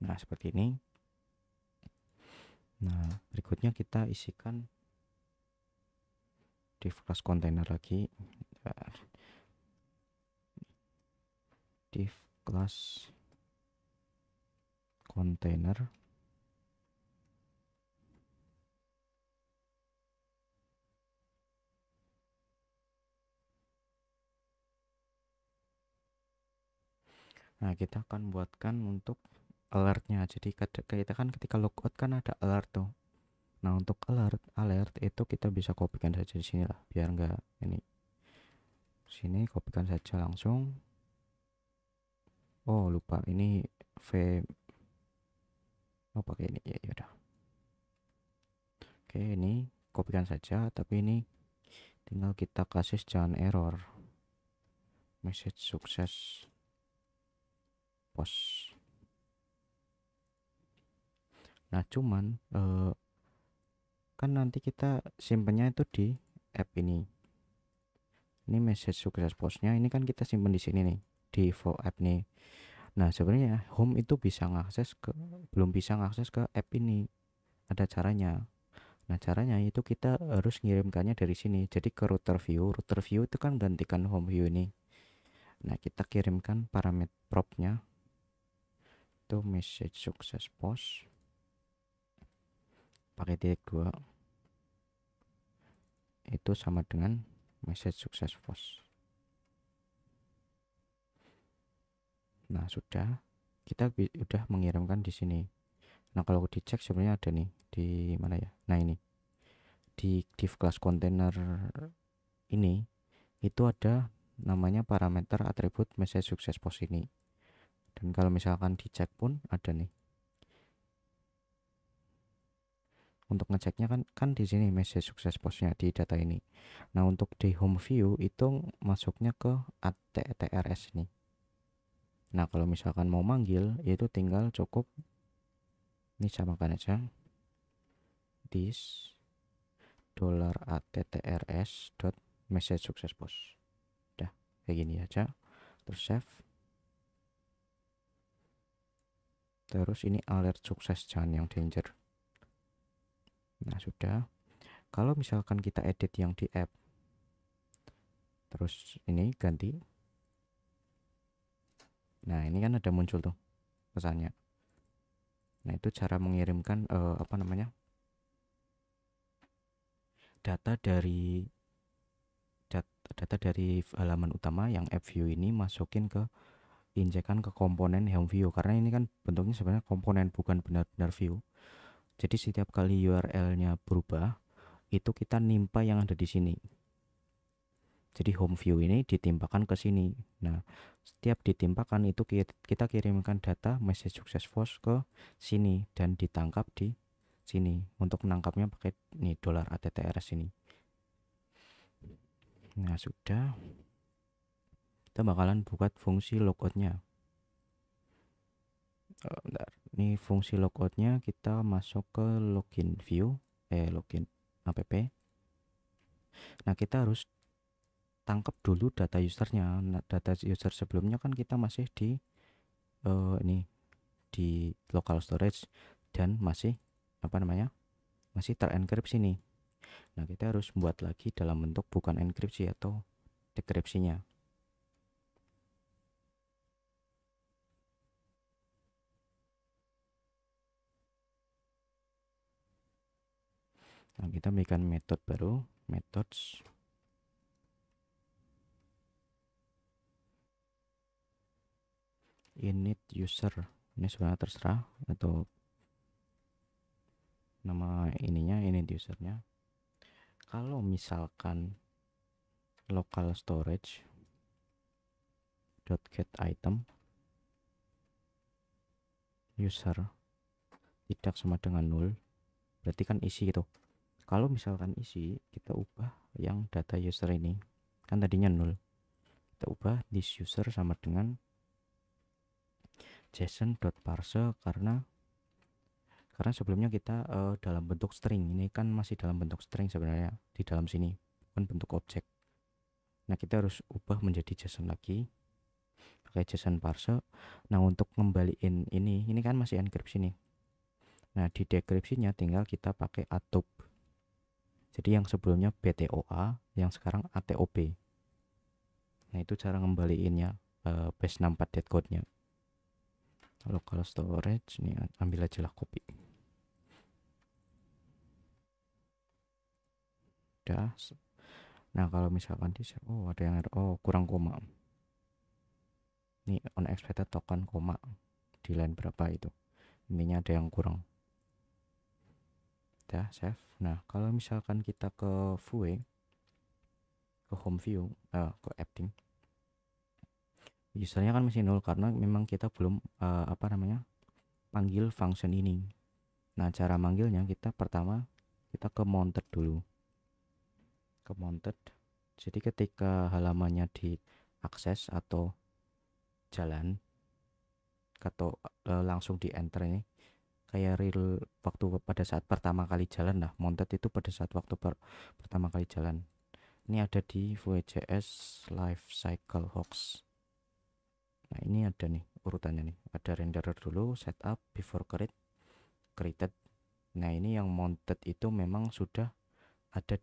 [SPEAKER 1] Nah, seperti ini. Nah, berikutnya kita isikan div class container lagi. Div class container. Nah, kita akan buatkan untuk alertnya. Jadi kita kan ketika logout kan ada alert tuh. Nah, untuk alert itu kita bisa kopikan saja di sini lah, biar enggak ini. Sini kopikan saja langsung. Oh, lupa ini pakai ini ya udah. Oke, ini kopikan saja, tapi ini tinggal kita kasih jangan error. Message sukses post. Nah, cuman kan nanti kita simpennya itu di app ini. Ini message sukses postnya ini kan kita simpen di sini nih di app nih. Nah, sebenarnya home itu belum bisa ngakses ke app ini. Ada caranya. Nah, caranya itu kita harus ngirimkannya dari sini. Jadi ke router view. Router view itu kan gantikan home view ini. Nah, kita kirimkan parameter propnya itu message sukses post. pakai titik 2 itu sama dengan message sukses post. Nah, sudah, kita udah mengirimkan di sini. Nah, kalau dicek sebenarnya ada nih di mana ya? Nah, ini di div class container ini itu ada namanya parameter atribut message sukses post ini. Dan kalau misalkan dicek pun ada nih. Untuk ngeceknya kan di sini message sukses postnya di data ini. Nah, untuk di home view itu masuknya ke ATTRS nih. Nah, kalau misalkan mau manggil itu tinggal cukup ini samakan aja this $ATTRS dot message sukses post. Udah kayak gini aja. Terus save. Terus ini alert sukses, jangan yang danger. Nah, sudah. Kalau misalkan kita edit yang di app, terus ini ganti. Nah, ini kan ada muncul tuh pesannya. Nah, itu cara mengirimkan data dari data dari halaman utama yang app view ini masukin ke injekan ke komponen home view, karena ini kan bentuknya sebenarnya komponen bukan benar-benar view. Jadi setiap kali URL-nya berubah itu kita nimpa yang ada di sini. Jadi home view ini ditimpakan ke sini. Nah, setiap ditimpakan itu kita kirimkan data message sukses post ke sini dan ditangkap di sini. Untuk menangkapnya pakai nih $ATTRS ini. Nah, sudah. Kita bakalan buat fungsi logoutnya. Bentar. Ini fungsi logoutnya kita masuk ke login view, login app. Nah, kita harus tangkap dulu data usernya. Nah, data user sebelumnya kan kita masih di ini di local storage dan masih masih terenkripsi nih. Nah, kita harus buat lagi dalam bentuk bukan enkripsi atau dekripsinya. Nah, kita berikan metode baru, methods init user. Ini sebenarnya terserah atau nama ininya init usernya. Kalau misalkan local storage .get item user tidak sama dengan 0, berarti kan isi gitu. Kalau misalkan isi, kita ubah yang data user ini, kan tadinya 0, kita ubah this user sama dengan json.parse karena sebelumnya kita dalam bentuk string. Ini kan masih dalam bentuk string sebenarnya di dalam sini, bukan bentuk objek. Nah, kita harus ubah menjadi JSON lagi pakai JSON parse. Nah, untuk ngembaliin ini kan masih enkripsi nih. Nah, di dekripsinya tinggal kita pakai atop. Jadi yang sebelumnya BTOA, yang sekarang ATOB. Nah, itu cara ngembaliinnya base 64 code-nya. Local storage ini ambil aja lah copy. Udah. Nah, kalau misalkan di ada yang kurang koma. Ini unexpected token koma di line berapa itu. Intinya ada yang kurang. Udah, save. Nah, kalau misalkan kita ke view, ke home view, ke editing, usernya kan masih 0 karena memang kita belum panggil function ini. Nah, cara manggilnya kita pertama kita ke mounted dulu. Ke mounted. Jadi ketika halamannya diakses atau jalan atau langsung di enter ini kayak real waktu pada saat pertama kali jalan lah. Mounted itu pada saat waktu pertama kali jalan. Ini ada di Vue.js Lifecycle Hooks. Nah, ini ada nih urutannya nih. Ada renderer dulu, setup, before created. Nah, ini yang mounted itu memang sudah ada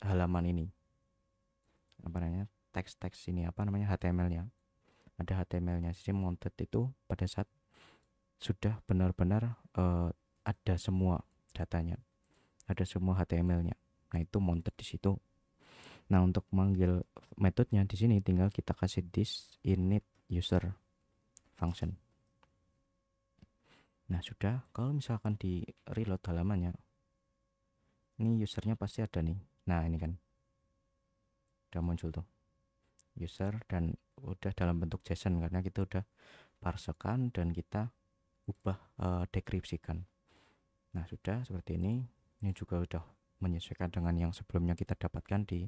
[SPEAKER 1] halaman ini. Teks ini HTML-nya. Ada HTML-nya. Jadi mounted itu pada saat sudah benar-benar ada semua datanya, ada semua HTML-nya. Nah, itu mounted di situ. Nah, untuk manggil metodenya di sini tinggal kita kasih this init user function. Nah, sudah. Kalau misalkan di reload halamannya, ini usernya pasti ada nih. Nah, ini kan udah muncul tuh user, dan udah dalam bentuk JSON karena kita udah parsekan dan kita ubah dekripsikan. Nah, sudah seperti ini. Ini juga udah menyesuaikan dengan yang sebelumnya kita dapatkan di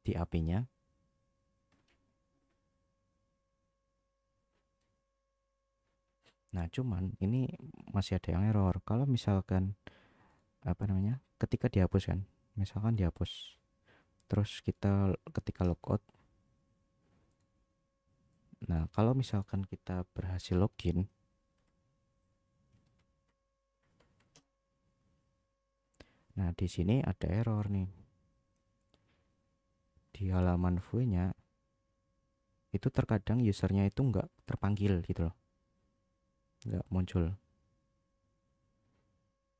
[SPEAKER 1] di API-nya. Nah, cuman ini masih ada yang error. Kalau misalkan ketika dihapus kan, misalkan dihapus, terus kita ketika logout. Nah, kalau misalkan kita berhasil login, nah di sini ada error nih. Di halaman view-nya itu terkadang usernya itu nggak terpanggil gitu loh, nggak muncul.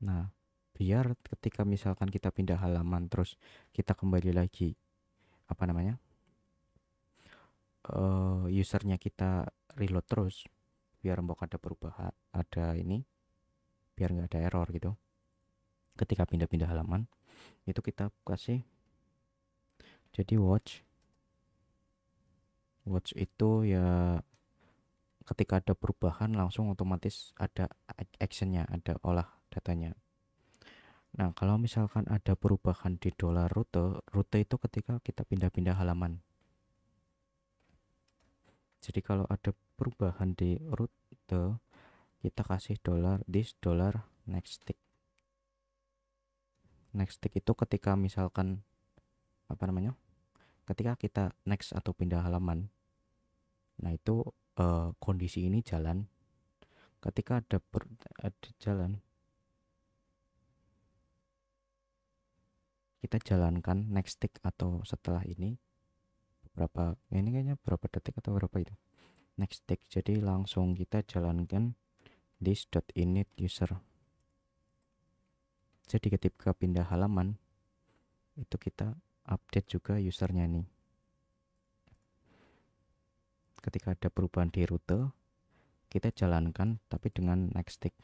[SPEAKER 1] Nah, biar ketika misalkan kita pindah halaman terus kita kembali lagi usernya kita reload terus, biar mbok ada perubahan, ada ini, biar nggak ada error gitu. Ketika pindah-pindah halaman itu kita kasih jadi watch itu ya ketika ada perubahan langsung otomatis ada actionnya, ada olah datanya. Nah, kalau misalkan ada perubahan di rute itu ketika kita pindah-pindah halaman. Jadi kalau ada perubahan di rute, kita kasih this next tick. Next tick itu ketika misalkan ketika kita next atau pindah halaman. Nah, itu kondisi ini jalan. Ketika ada jalan, kita jalankan next tick atau setelah ini berapa detik atau berapa itu next tick. Jadi langsung kita jalankan this.init user. Jadi ketika pindah halaman itu kita update juga usernya nih. Ketika ada perubahan di rute, kita jalankan tapi dengan next tick,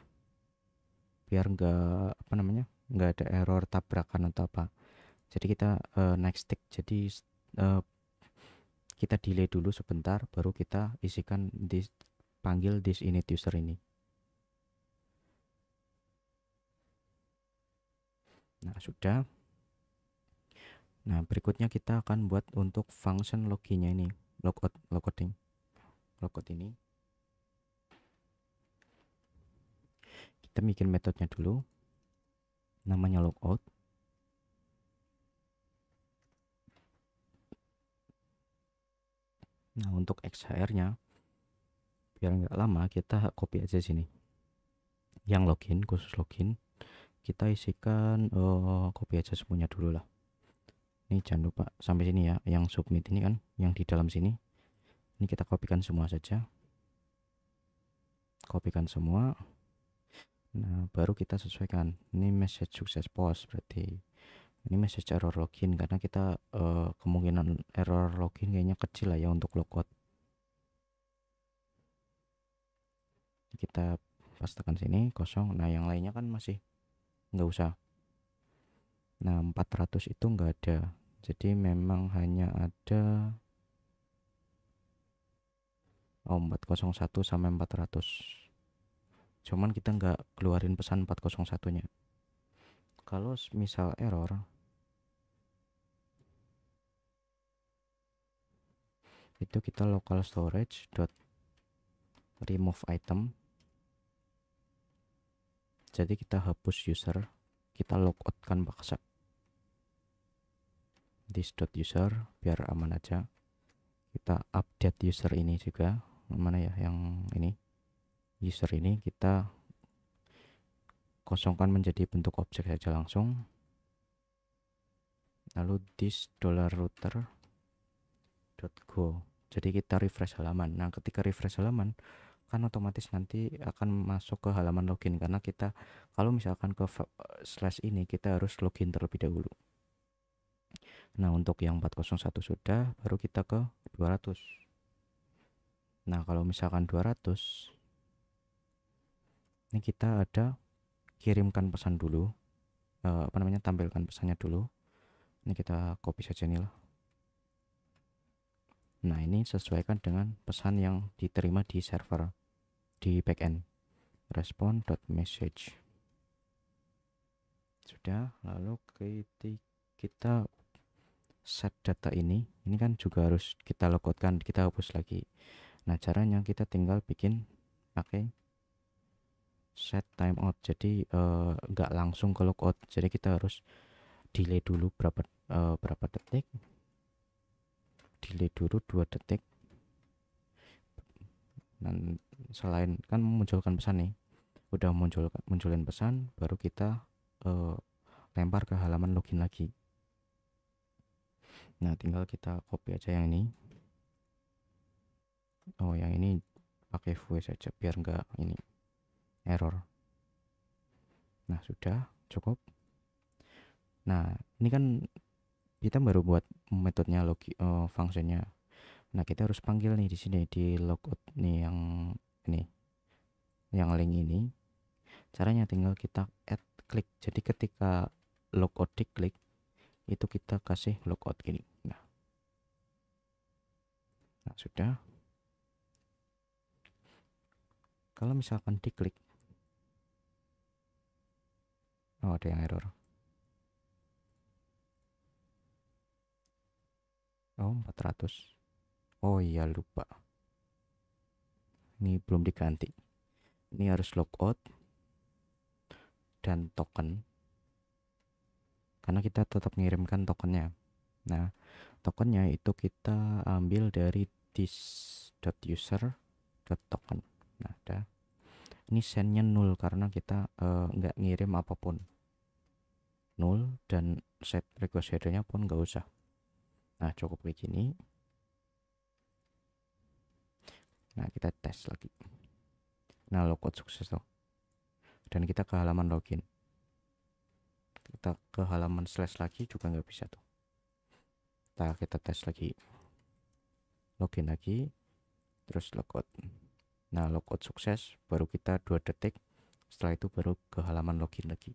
[SPEAKER 1] biar nggak ada error tabrakan atau apa. Jadi kita next tick. Jadi kita delay dulu sebentar, baru kita isikan panggil this init user ini. Nah, sudah. Nah, berikutnya kita akan buat untuk function loginnya ini, logout ini. Kita bikin metodenya dulu, namanya logout. Nah, untuk XHR-nya biar nggak lama, kita copy aja sini. Yang login, khusus login, kita isikan copy aja semuanya dulu lah. Ini jangan lupa sampai sini ya, yang submit ini kan, yang di dalam sini. Ini kita kopikan semua saja. Kopikan semua. Nah, baru kita sesuaikan. Ini message sukses post, berarti ini message error login, karena kita kemungkinan error login kayaknya kecil lah ya untuk logout. Kita pastikan sini kosong. Nah, yang lainnya kan masih nggak usah. Nah, 400 itu nggak ada, jadi memang hanya ada 401 sampai 400. Cuman kita nggak keluarin pesan 401 nya. Kalau misal error itu kita local storage dot remove item. Jadi kita hapus user, kita logout kan paksa this dot user biar aman aja. Kita update user ini juga, mana ya yang ini, user ini kita kosongkan menjadi bentuk objek saja langsung. Lalu this $router.go. Jadi kita refresh halaman. Nah, ketika refresh halaman, kan otomatis nanti akan masuk ke halaman login, karena kita kalau misalkan ke slash ini kita harus login terlebih dahulu. Nah, untuk yang 401 sudah, baru kita ke 200. Nah, kalau misalkan 200, ini kita ada kirimkan pesan dulu, tampilkan pesannya dulu. Ini kita copy saja nih lah. Nah, ini sesuaikan dengan pesan yang diterima di server, di backend. Respond.message. Sudah, lalu kita set data ini kan juga harus kita logout kan, kita hapus lagi. Nah, caranya kita tinggal bikin pakai set timeout. Jadi nggak langsung ke logout, jadi kita harus delay dulu berapa detik, delay dulu 2 detik. Dan selain kan memunculkan pesan nih, udah munculin pesan, baru kita lempar ke halaman login lagi. Nah, tinggal kita copy aja yang ini. Oh, yang ini pakai voice aja biar nggak ini error. Nah, sudah cukup. Nah, ini kan kita baru buat metodenya functionnya. Nah, kita harus panggil nih di sini di logout nih yang ini, yang link ini. Caranya tinggal kita add klik. Jadi ketika logout diklik, itu kita kasih logout gini. Nah, sudah. Kalau misalkan diklik, oh ada yang error. Oh 400. Oh iya lupa, ini belum diganti. Ini harus logout dan token, karena kita tetap mengirimkan tokennya. Nah, tokennya itu kita ambil dari this.user.token. Nah, ada. Ini sendnya 0 karena kita nggak ngirim apapun. 0 dan set request headernya pun nggak usah. Nah, cukup kayak gini. Nah, kita tes lagi. Nah, logout sukses tuh. Dan kita ke halaman login. Kita ke halaman slash lagi juga nggak bisa tuh. Kita tes lagi. Login lagi. Terus logout. Nah, logout sukses. Baru kita 2 detik. Setelah itu baru ke halaman login lagi.